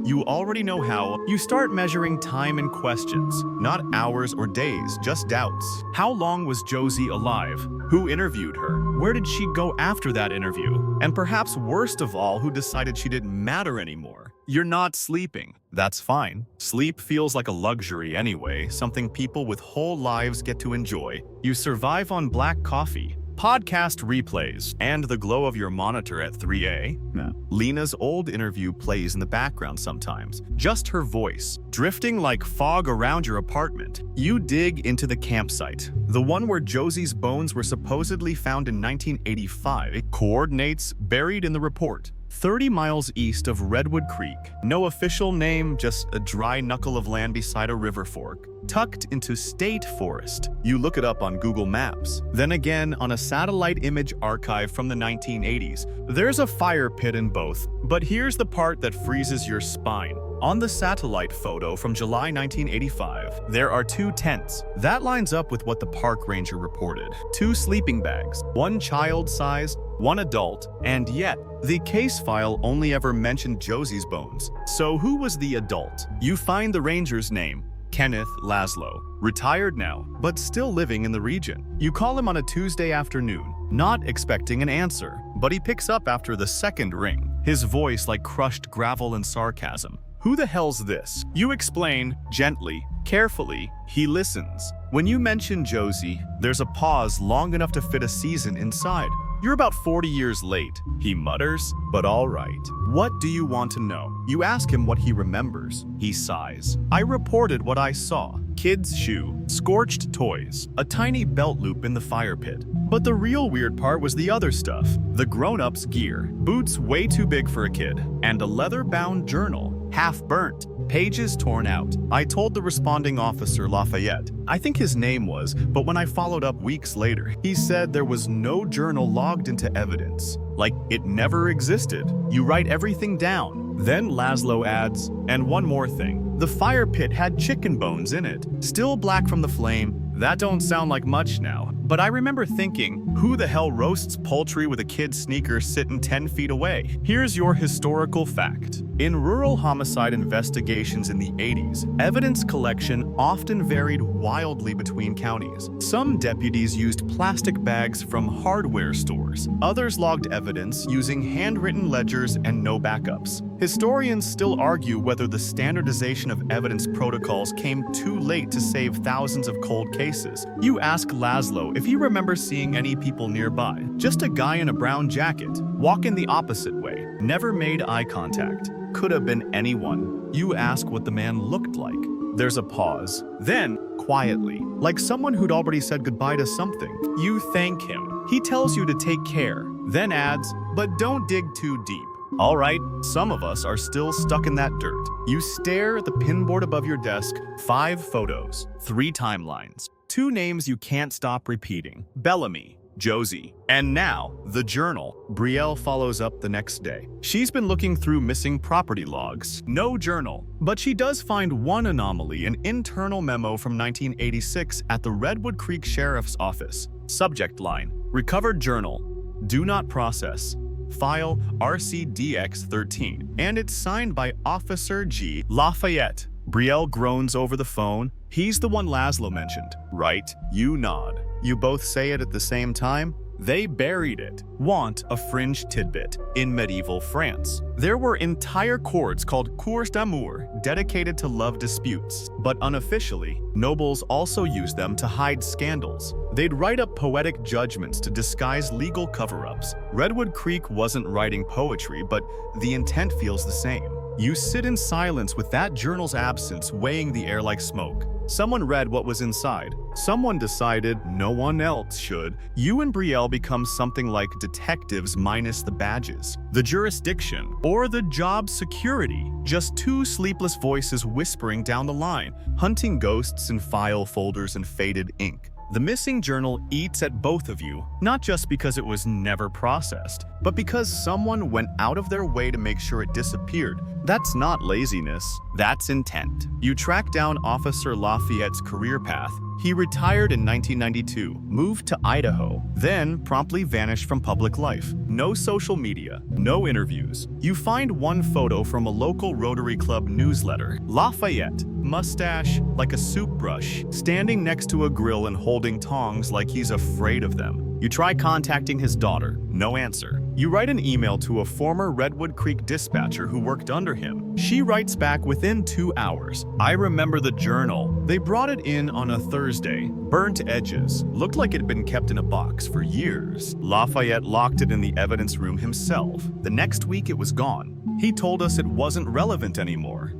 you already know how. You start measuring time in questions, not hours or days, just doubts. How long was Josie alive? Who interviewed her? Where did she go after that interview? And perhaps worst of all, who decided she didn't matter anymore? You're not sleeping. That's fine. Sleep feels like a luxury anyway, something people with whole lives get to enjoy. You survive on black coffee, podcast replays, and the glow of your monitor at 3 a.m. Lena's old interview plays in the background sometimes, just her voice, drifting like fog around your apartment. You dig into the campsite, the one where Josie's bones were supposedly found in 1985. Coordinates buried in the report. 30 miles east of Redwood Creek. No official name, just a dry knuckle of land beside a river fork, tucked into state forest. You look it up on Google Maps. Then again, on a satellite image archive from the 1980s, there's a fire pit in both. But here's the part that freezes your spine. On the satellite photo from July 1985, there are 2 tents. That lines up with what the park ranger reported. 2 sleeping bags, 1 child-sized, 1 adult, and yet, the case file only ever mentioned Josie's bones. So who was the adult? You find the ranger's name, Kenneth Laszlo, retired now, but still living in the region. You call him on a Tuesday afternoon, not expecting an answer, but he picks up after the second ring, his voice like crushed gravel and sarcasm. Who the hell's this? You explain, gently, carefully. He listens. When you mention Josie, there's a pause long enough to fit a season inside. You're about 40 years late, he mutters, but all right. What do you want to know? You ask him what he remembers. He sighs. I reported what I saw. Kid's shoe, scorched toys, a tiny belt loop in the fire pit. But the real weird part was the other stuff. The grown-up's gear, boots way too big for a kid, and a leather-bound journal, half burnt, pages torn out. I told the responding officer Lafayette, I think his name was, but when I followed up weeks later, he said there was no journal logged into evidence. Like it never existed. You write everything down. Then Laszlo adds, and one more thing. The fire pit had chicken bones in it, still black from the flame. That don't sound like much now, but I remember thinking, who the hell roasts poultry with a kid's sneakers sitting 10 feet away? Here's your historical fact. In rural homicide investigations in the 80s, evidence collection often varied wildly between counties. Some deputies used plastic bags from hardware stores. Others logged evidence using handwritten ledgers and no backups. Historians still argue whether the standardization of evidence protocols came too late to save thousands of cold cases. You ask Laszlo if he remembers seeing any people nearby. Just a guy in a brown jacket, walking the opposite way, never made eye contact. Could have been anyone. You ask what the man looked like. There's a pause. Then, quietly, like someone who'd already said goodbye to something, you thank him. He tells you to take care, then adds, but don't dig too deep. All right, some of us are still stuck in that dirt. You stare at the pinboard above your desk, 5 photos, 3 timelines, 2 names you can't stop repeating, Bellamy, Josie, and now, the journal. Brielle follows up the next day. She's been looking through missing property logs. No journal. But she does find one anomaly, an internal memo from 1986 at the Redwood Creek Sheriff's Office. Subject line, recovered journal, do not process. File RCDX13, and it's signed by Officer G. Lafayette. Brielle groans over the phone. He's the one Laszlo mentioned, right? You nod. You both say it at the same time. They buried it. Want a fringe tidbit. In medieval France, there were entire courts called cours d'amour dedicated to love disputes. But unofficially, nobles also used them to hide scandals. They'd write up poetic judgments to disguise legal cover-ups. Redwood Creek wasn't writing poetry, but the intent feels the same. You sit in silence with that journal's absence weighing the air like smoke. Someone read what was inside. Someone decided no one else should. You and Brielle become something like detectives minus the badges, the jurisdiction, or the job security. Just 2 sleepless voices whispering down the line, hunting ghosts in file folders and faded ink. The missing journal eats at both of you, not just because it was never processed, but because someone went out of their way to make sure it disappeared. That's not laziness, that's intent. You track down Officer Lafayette's career path. He retired in 1992, moved to Idaho, then promptly vanished from public life. No social media, no interviews. You find one photo from a local Rotary Club newsletter. Lafayette, mustache like a soup brush, standing next to a grill and holding tongs like he's afraid of them. You try contacting his daughter, no answer. You write an email to a former Redwood Creek dispatcher who worked under him. She writes back within 2 hours. I remember the journal. They brought it in on a Thursday. Burnt edges. Looked like it had been kept in a box for years. Lafayette locked it in the evidence room himself. The next week it was gone. He told us it wasn't relevant anymore.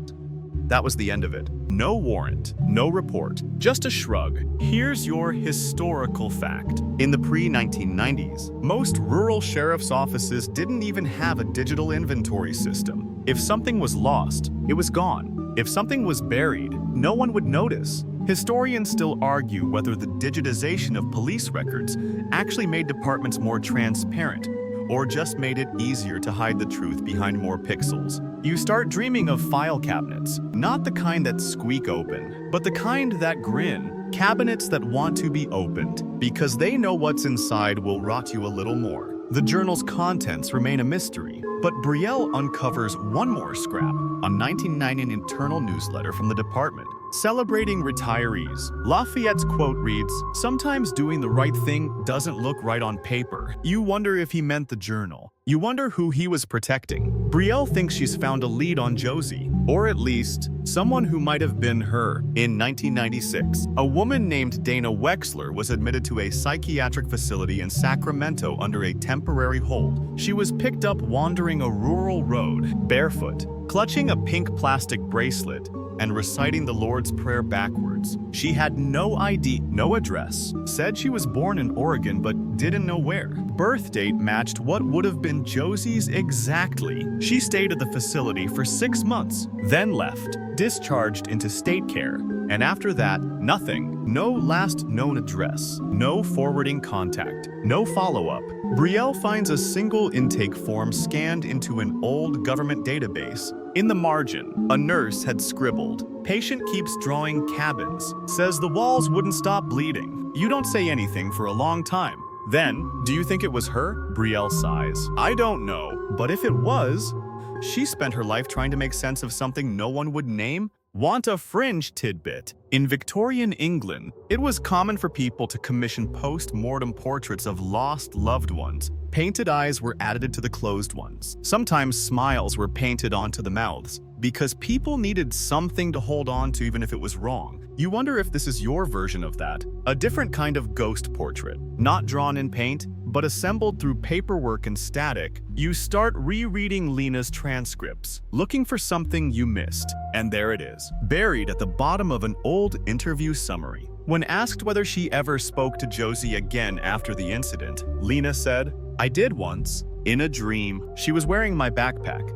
That was the end of it. No warrant, no report, just a shrug. Here's your historical fact. In the pre-1990s, most rural sheriff's offices didn't even have a digital inventory system. If something was lost, it was gone. If something was buried, no one would notice. Historians still argue whether the digitization of police records actually made departments more transparent, or just made it easier to hide the truth behind more pixels. You start dreaming of file cabinets, not the kind that squeak open, but the kind that grin. Cabinets that want to be opened, because they know what's inside will rot you a little more. The journal's contents remain a mystery, but Brielle uncovers one more scrap, a 1990 internal newsletter from the department, celebrating retirees. Lafayette's quote reads, "Sometimes doing the right thing doesn't look right on paper." You wonder if he meant the journal. You wonder who he was protecting. Brielle thinks she's found a lead on Josie, or at least someone who might have been her. In 1996, a woman named Dana Wexler was admitted to a psychiatric facility in Sacramento under a temporary hold. She was picked up wandering a rural road, barefoot, clutching a pink plastic bracelet, and reciting the Lord's Prayer backwards. She had no ID, no address, said she was born in Oregon but didn't know where. Birth date matched what would have been Josie's exactly. She stayed at the facility for 6 months, then left, discharged into state care, and after that, nothing. No last known address, no forwarding contact, no follow-up. Brielle finds a single intake form scanned into an old government database. In the margin, a nurse had scribbled, "Patient keeps drawing cabins, says the walls wouldn't stop bleeding." You don't say anything for a long time. Then, do you think it was her? Brielle sighs. I don't know, but if it was, she spent her life trying to make sense of something no one would name. Want a fringe tidbit? In Victorian England, it was common for people to commission post-mortem portraits of lost loved ones. Painted eyes were added to the closed ones. Sometimes smiles were painted onto the mouths, because people needed something to hold on to even if it was wrong. You wonder if this is your version of that. A different kind of ghost portrait, not drawn in paint, but assembled through paperwork and static. You start rereading Lena's transcripts, looking for something you missed, and there it is, buried at the bottom of an old interview summary. When asked whether she ever spoke to Josie again after the incident, Lena said, "I did once, in a dream. She was wearing my backpack.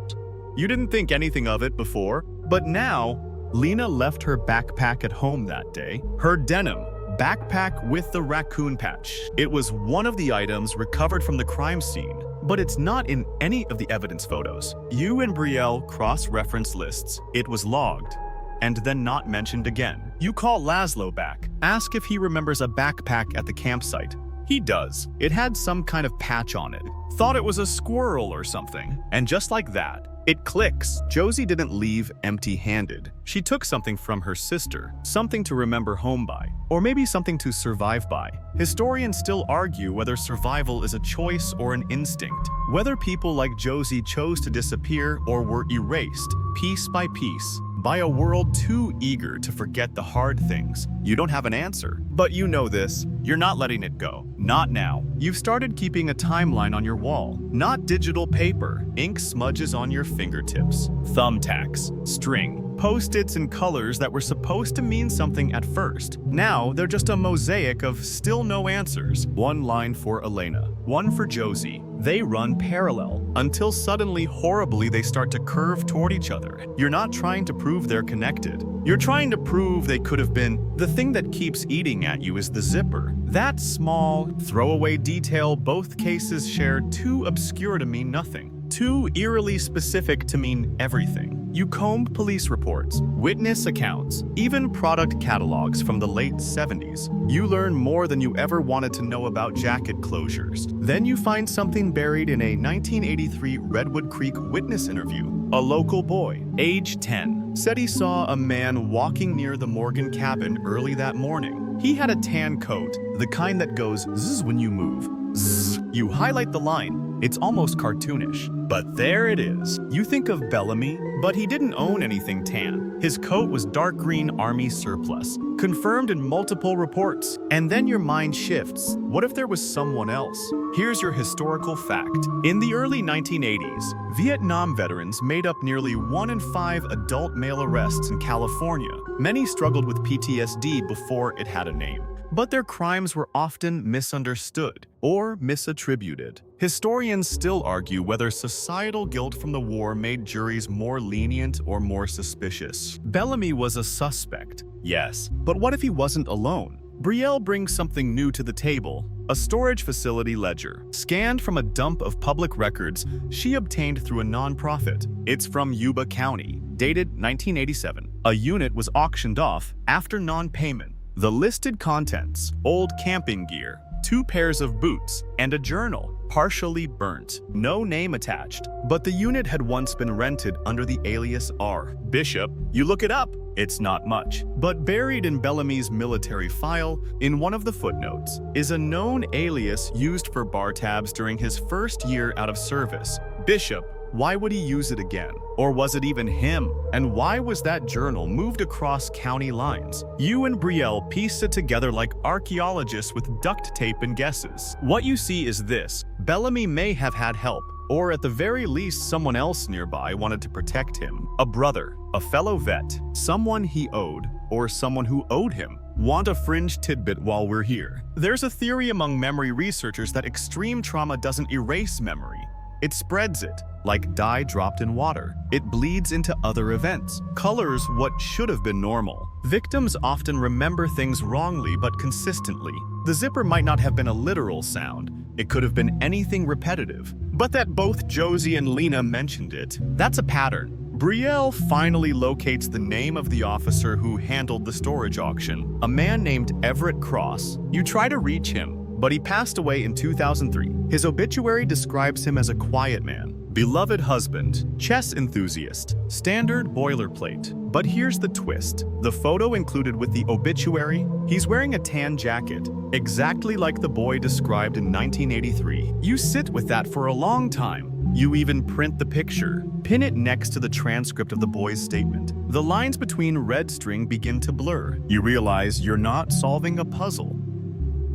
You didn't think anything of it before, but now." Lena left her backpack at home that day. Her denim backpack with the raccoon patch. It was one of the items recovered from the crime scene, but it's not in any of the evidence photos. You and Brielle cross-reference lists. It was logged, and then not mentioned again. You call Laszlo back, ask if he remembers a backpack at the campsite. He does. It had some kind of patch on it. Thought it was a squirrel or something. And just like that, it clicks. Josie didn't leave empty-handed. She took something from her sister, something to remember home by, or maybe something to survive by. Historians still argue whether survival is a choice or an instinct, whether people like Josie chose to disappear or were erased, piece by piece, by a world too eager to forget the hard things. You don't have an answer, but you know this. You're not letting it go. Not now. You've started keeping a timeline on your wall. Not digital paper, ink smudges on your fingertips, thumbtacks, string, Post-its in colors that were supposed to mean something at first. Now, they're just a mosaic of still no answers. One line for Elena, one for Josie. They run parallel, until suddenly, horribly, they start to curve toward each other. You're not trying to prove they're connected. You're trying to prove they could have been. The thing that keeps eating at you is the zipper. That small, throwaway detail both cases share too obscure to mean nothing. Too eerily specific to mean everything. You combed police reports, witness accounts, even product catalogs from the late 70s. You learn more than you ever wanted to know about jacket closures. Then you find something buried in a 1983 Redwood Creek witness interview. A local boy, age 10, said he saw a man walking near the Morgan cabin early that morning. He had a tan coat, the kind that goes zzz when you move. Zzz. You highlight the line. It's almost cartoonish. But there it is. You think of Bellamy, but he didn't own anything tan. His coat was dark green Army surplus, confirmed in multiple reports. And then your mind shifts. What if there was someone else? Here's your historical fact. In the early 1980s, Vietnam veterans made up nearly 1 in 5 adult male arrests in California. Many struggled with PTSD before it had a name. But their crimes were often misunderstood or misattributed. Historians still argue whether societal guilt from the war made juries more lenient or more suspicious. Bellamy was a suspect, yes, but what if he wasn't alone? Brielle brings something new to the table, a storage facility ledger, scanned from a dump of public records she obtained through a nonprofit. It's from Yuba County, dated 1987. A unit was auctioned off after non-payment. The listed contents: old camping gear, 2 pairs of boots, and a journal, partially burnt. No name attached, but the unit had once been rented under the alias R. Bishop. You look it up, it's not much. But buried in Bellamy's military file, in one of the footnotes, is a known alias used for bar tabs during his first year out of service. Bishop. Why would he use it again? Or was it even him? And why was that journal moved across county lines? You and Brielle pieced it together like archaeologists with duct tape and guesses. What you see is this: Bellamy may have had help, or at the very least someone else nearby wanted to protect him. A brother, a fellow vet, someone he owed, or someone who owed him. Want a fringe tidbit while we're here? There's a theory among memory researchers that extreme trauma doesn't erase memory. It spreads it, like dye dropped in water. It bleeds into other events, colors what should have been normal. Victims often remember things wrongly but consistently. The zipper might not have been a literal sound. It could have been anything repetitive. But that both Josie and Lena mentioned it, that's a pattern. Brielle finally locates the name of the officer who handled the storage auction, a man named Everett Cross. You try to reach him, but he passed away in 2003. His obituary describes him as a quiet man, beloved husband, chess enthusiast, standard boilerplate. But here's the twist. The photo included with the obituary, he's wearing a tan jacket, exactly like the boy described in 1983. You sit with that for a long time. You even print the picture, pin it next to the transcript of the boy's statement. The lines between red string begin to blur. You realize you're not solving a puzzle.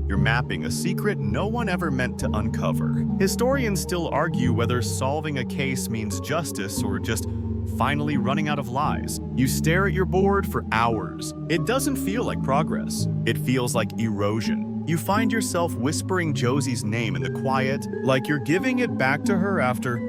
You're mapping a secret no one ever meant to uncover. Historians still argue whether solving a case means justice or just finally running out of lies. You stare at your board for hours. It doesn't feel like progress. It feels like erosion. You find yourself whispering Josie's name in the quiet, like you're giving it back to her after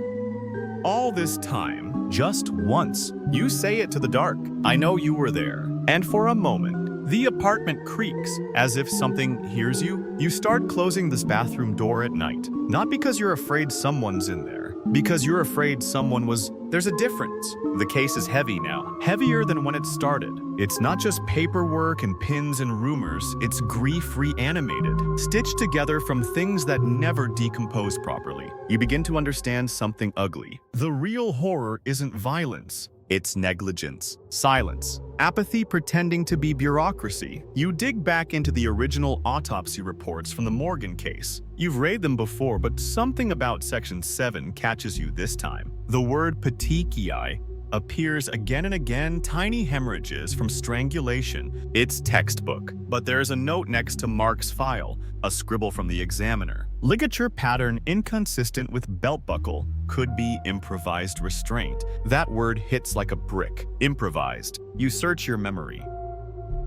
all this time. Just once, you say it to the dark. I know you were there. And for a moment, the apartment creaks, as if something hears you. You start closing this bathroom door at night. Not because you're afraid someone's in there, because you're afraid someone was. There's a difference. The case is heavy now, heavier than when it started. It's not just paperwork and pins and rumors, it's grief reanimated, stitched together from things that never decompose properly. You begin to understand something ugly. The real horror isn't violence. It's negligence, silence, apathy pretending to be bureaucracy. You dig back into the original autopsy reports from the Morgan case. You've read them before, but something about Section 7 catches you this time. The word petechiae, appears again and again, tiny hemorrhages from strangulation. It's textbook. But there's a note next to Mark's file, a scribble from the examiner. Ligature pattern inconsistent with belt buckle, could be improvised restraint. That word hits like a brick. Improvised. You search your memory.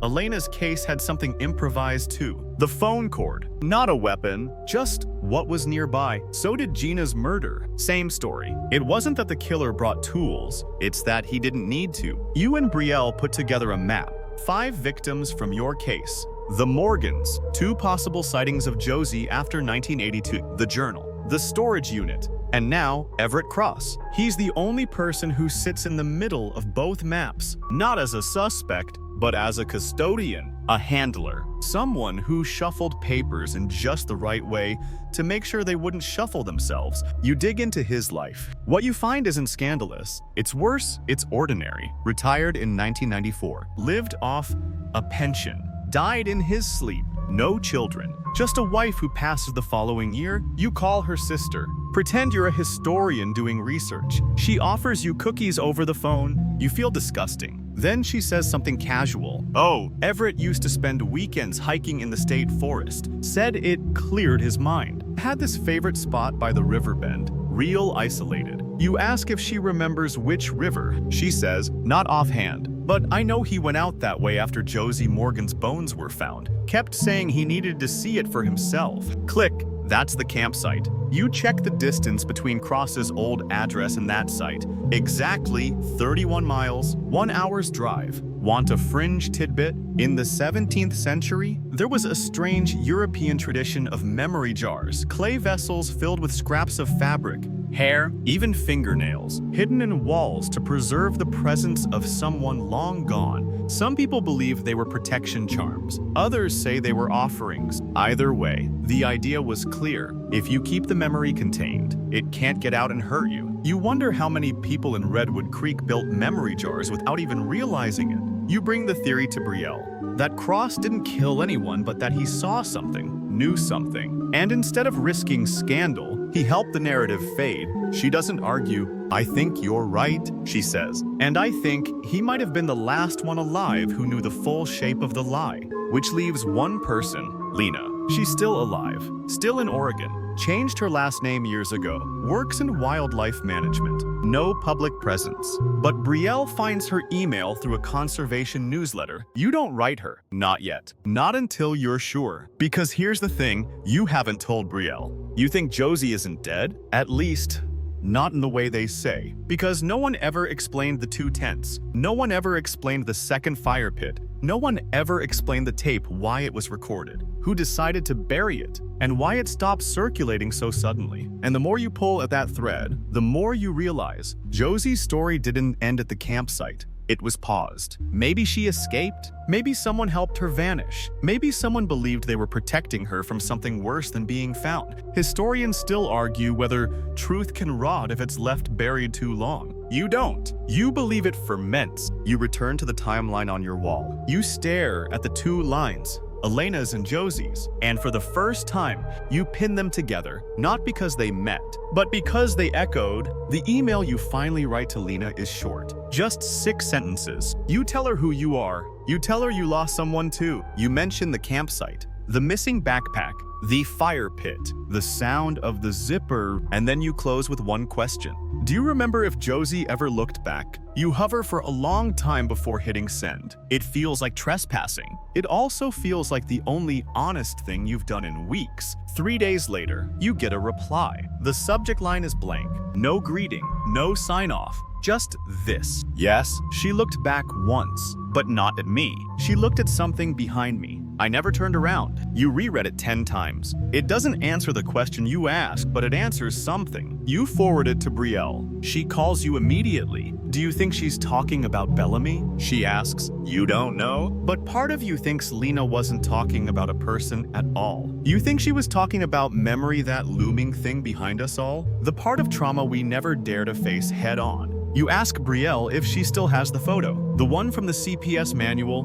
Elena's case had something improvised too. The phone cord. Not a weapon, just what was nearby. So did Gina's murder. Same story. It wasn't that the killer brought tools, it's that he didn't need to. You and Brielle put together a map. 5 victims from your case. The Morgans, 2 possible sightings of Josie after 1982. The journal. The storage unit. And now, Everett Cross. He's the only person who sits in the middle of both maps. Not as a suspect, but as a custodian, a handler, someone who shuffled papers in just the right way to make sure they wouldn't shuffle themselves. You dig into his life. What you find isn't scandalous. It's worse, it's ordinary. Retired in 1994. Lived off a pension. Died in his sleep. No children. Just a wife who passes the following year. You call her sister. Pretend you're a historian doing research. She offers you cookies over the phone. You feel disgusting. Then she says something casual. Oh, Everett used to spend weekends hiking in the state forest. Said it cleared his mind. Had this favorite spot by the river bend. Real isolated. You ask if she remembers which river. She says, not offhand. But I know he went out that way after Josie Morgan's bones were found. Kept saying he needed to see it for himself. Click. That's the campsite. You check the distance between Cross's old address and that site. Exactly 31 miles, 1 hour's drive. Want a fringe tidbit? In the 17th century, there was a strange European tradition of memory jars, clay vessels filled with scraps of fabric, hair, even fingernails, hidden in walls to preserve the presence of someone long gone. Some people believe they were protection charms. Others say they were offerings. Either way, the idea was clear. If you keep the memory contained, it can't get out and hurt you. You wonder how many people in Redwood Creek built memory jars without even realizing it. You bring the theory to Brielle, that Cross didn't kill anyone but that he saw something, knew something. And instead of risking scandal, he helped the narrative fade. She doesn't argue. I think you're right, she says. And I think he might have been the last one alive who knew the full shape of the lie. Which leaves one person, Lena. She's still alive, still in Oregon. Changed her last name years ago. Works in wildlife management. No public presence. But Brielle finds her email through a conservation newsletter. You don't write her. Not yet. Not until you're sure. Because here's the thing, you haven't told Brielle. You think Josie isn't dead? At least, not in the way they say. Because no one ever explained the 2 tents. No one ever explained the second fire pit. No one ever explained the tape, why it was recorded, who decided to bury it, and why it stopped circulating so suddenly. And the more you pull at that thread, the more you realize Josie's story didn't end at the campsite. It was paused. Maybe she escaped. Maybe someone helped her vanish. Maybe someone believed they were protecting her from something worse than being found. Historians still argue whether truth can rot if it's left buried too long. You don't. You believe it ferments. You return to the timeline on your wall. You stare at the 2 lines, Elena's and Josie's, and for the first time, you pin them together, not because they met, but because they echoed. The email you finally write to Lena is short, just 6 sentences. You tell her who you are. You tell her you lost someone too. You mention the campsite, the missing backpack, the fire pit, the sound of the zipper, and then you close with one question. Do you remember if Josie ever looked back? You hover for a long time before hitting send. It feels like trespassing. It also feels like the only honest thing you've done in weeks. 3 days later, you get a reply. The subject line is blank. No greeting, no sign-off. Just this. Yes, she looked back once, but not at me. She looked at something behind me. I never turned around. You reread it 10 times. It doesn't answer the question you asked, but it answers something. You forward it to Brielle. She calls you immediately. Do you think she's talking about Bellamy? She asks. You don't know? But part of you thinks Lena wasn't talking about a person at all. You think she was talking about memory, that looming thing behind us all? The part of trauma we never dare to face head on. You ask Brielle if she still has the photo, the one from the CPS manual.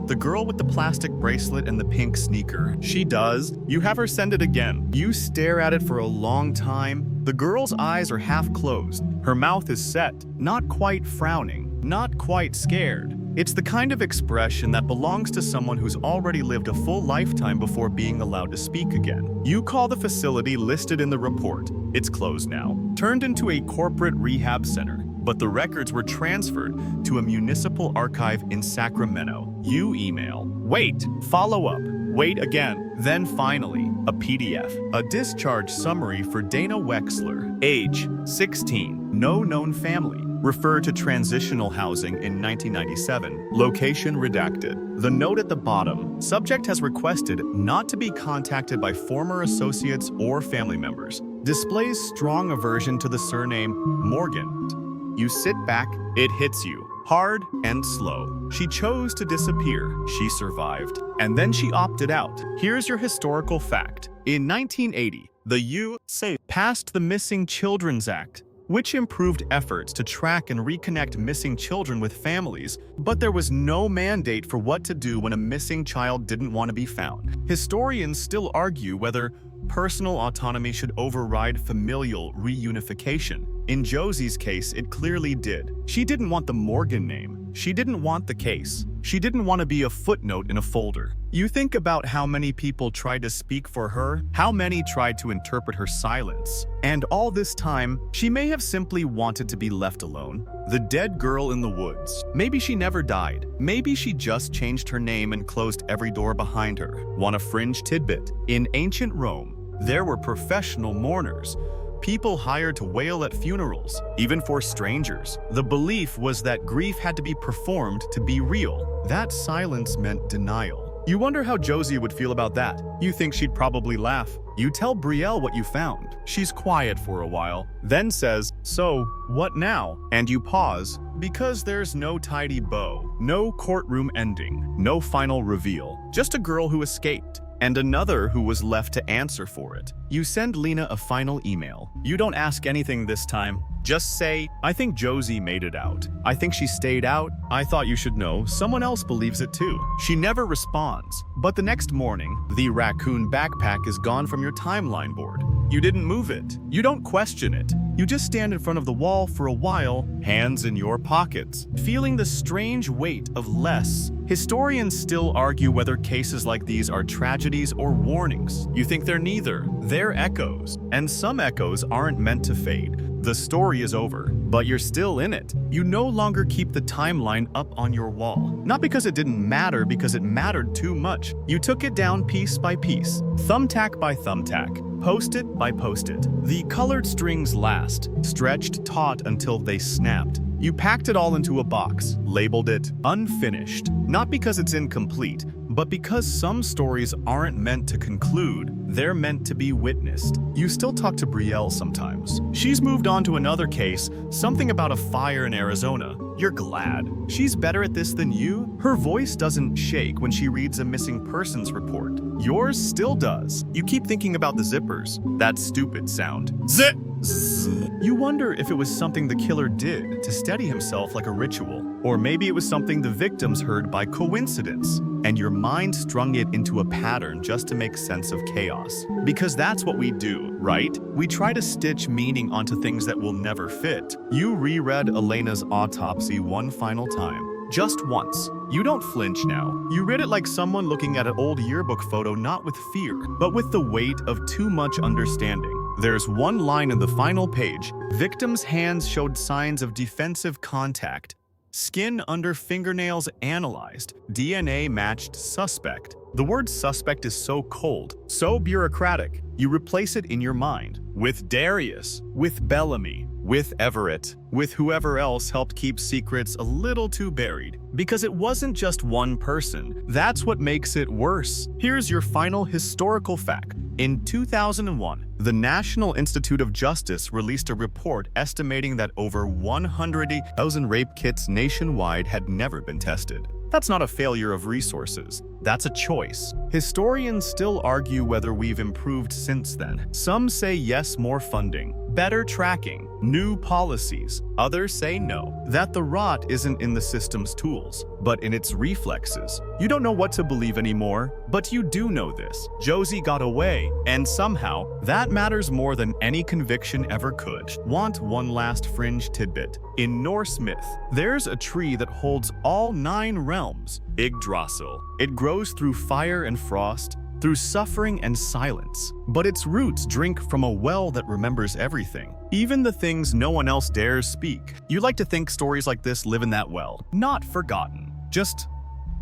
The girl with the plastic bracelet and the pink sneaker. She does. You have her send it again. You stare at it for a long time. The girl's eyes are half closed. Her mouth is set, not quite frowning, not quite scared. It's the kind of expression that belongs to someone who's already lived a full lifetime before being allowed to speak again. You call the facility listed in the report. It's closed now, turned into a corporate rehab center, but the records were transferred to a municipal archive in Sacramento. You email, wait, follow up, wait again, then finally, a PDF, a discharge summary for Dana Wexler, age 16, no known family. Refer to transitional housing in 1997. Location redacted. The note at the bottom, subject has requested not to be contacted by former associates or family members. Displays strong aversion to the surname Morgan. You sit back, it hits you, hard and slow. She chose to disappear. She survived. And then she opted out. Here's your historical fact. In 1980, the U.S. passed the Missing Children's Act, which improved efforts to track and reconnect missing children with families, but there was no mandate for what to do when a missing child didn't want to be found. Historians still argue whether personal autonomy should override familial reunification. In Josie's case, it clearly did. She didn't want the Morgan name. She didn't want the case. She didn't want to be a footnote in a folder. You think about how many people tried to speak for her, how many tried to interpret her silence. And all this time, she may have simply wanted to be left alone. The dead girl in the woods. Maybe she never died. Maybe she just changed her name and closed every door behind her. Want a fringe tidbit? In ancient Rome, there were professional mourners. People hired to wail at funerals, even for strangers. The belief was that grief had to be performed to be real. That silence meant denial. You wonder how Josie would feel about that. You think she'd probably laugh. You tell Brielle what you found. She's quiet for a while, then says, "So, what now?" And you pause, because there's no tidy bow, no courtroom ending, no final reveal. Just a girl who escaped, and another who was left to answer for it. You send Lena a final email. You don't ask anything this time. Just say, "I think Josie made it out. I think she stayed out. I thought you should know. Someone else believes it too." She never responds. But the next morning, the raccoon backpack is gone from your timeline board. You didn't move it. You don't question it. You just stand in front of the wall for a while, hands in your pockets, feeling the strange weight of less. Historians still argue whether cases like these are tragedies or warnings. You think they're neither. They're echoes. And some echoes aren't meant to fade. The story is over, but you're still in it. You no longer keep the timeline up on your wall. Not because it didn't matter, because it mattered too much. You took it down piece by piece, thumbtack by thumbtack, post-it by post-it. The colored strings last, stretched taut until they snapped. You packed it all into a box, labeled it unfinished. Not because it's incomplete, but because some stories aren't meant to conclude, they're meant to be witnessed. You still talk to Brielle sometimes. She's moved on to another case, something about a fire in Arizona. You're glad. She's better at this than you. Her voice doesn't shake when she reads a missing persons report. Yours still does. You keep thinking about the zippers. That stupid sound. Zip! Zzz. You wonder if it was something the killer did to steady himself like a ritual. Or maybe it was something the victims heard by coincidence, and your mind strung it into a pattern just to make sense of chaos. Because that's what we do, right? We try to stitch meaning onto things that will never fit. You reread Elena's autopsy one final time. Just once. You don't flinch now. You read it like someone looking at an old yearbook photo, not with fear, but with the weight of too much understanding. There's one line in the final page. Victim's hands showed signs of defensive contact. Skin under fingernails analyzed. DNA matched suspect. The word suspect is so cold, so bureaucratic. You replace it in your mind with Darius, with Bellamy, with Everett, with whoever else helped keep secrets a little too buried. Because it wasn't just one person. That's what makes it worse. Here's your final historical fact. In 2001, the National Institute of Justice released a report estimating that over 100,000 rape kits nationwide had never been tested. That's not a failure of resources. That's a choice. Historians still argue whether we've improved since then. Some say yes, more funding. better tracking, new policies. Others say no, that the rot isn't in the system's tools, but in its reflexes. You don't know what to believe anymore, but you do know this. Josie got away, and somehow, that matters more than any conviction ever could. Want one last fringe tidbit? In Norse myth, there's a tree that holds all 9 realms, Yggdrasil. It grows through fire and frost, through suffering and silence. But its roots drink from a well that remembers everything, even the things no one else dares speak. You like to think stories like this live in that well, not forgotten, just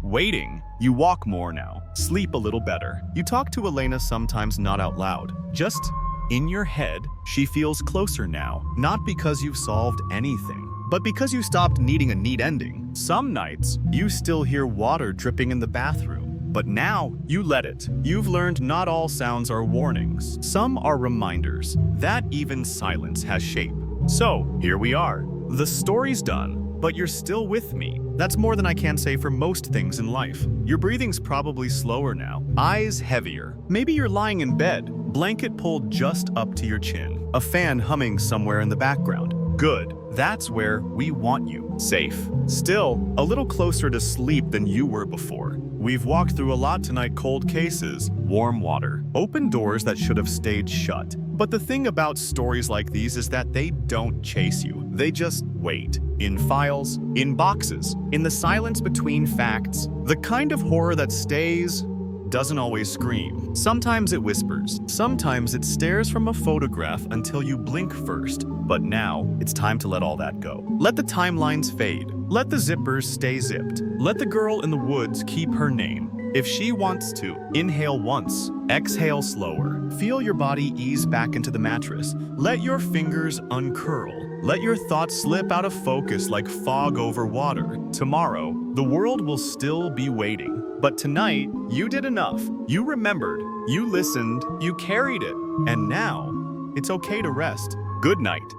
waiting. You walk more now, sleep a little better. You talk to Elena sometimes not out loud, just in your head. She feels closer now, not because you've solved anything, but because you stopped needing a neat ending. Some nights, you still hear water dripping in the bathroom, but now you let it. You've learned not all sounds are warnings. Some are reminders that even silence has shape. So here we are. The story's done, but you're still with me. That's more than I can say for most things in life. Your breathing's probably slower now, eyes heavier. Maybe you're lying in bed, blanket pulled just up to your chin, a fan humming somewhere in the background. Good. That's where we want you. Safe. Still, a little closer to sleep than you were before. We've walked through a lot tonight: cold cases, warm water, open doors that should have stayed shut. But the thing about stories like these is that they don't chase you. They just wait. In files, in boxes, in the silence between facts. The kind of horror that stays doesn't always scream. Sometimes it whispers. Sometimes it stares from a photograph until you blink first. But now, it's time to let all that go. Let the timelines fade. Let the zippers stay zipped. Let the girl in the woods keep her name. If she wants to, inhale once, exhale slower. Feel your body ease back into the mattress. Let your fingers uncurl. Let your thoughts slip out of focus like fog over water. Tomorrow, the world will still be waiting. But tonight, you did enough. You remembered, you listened, you carried it. And now, it's okay to rest. Good night.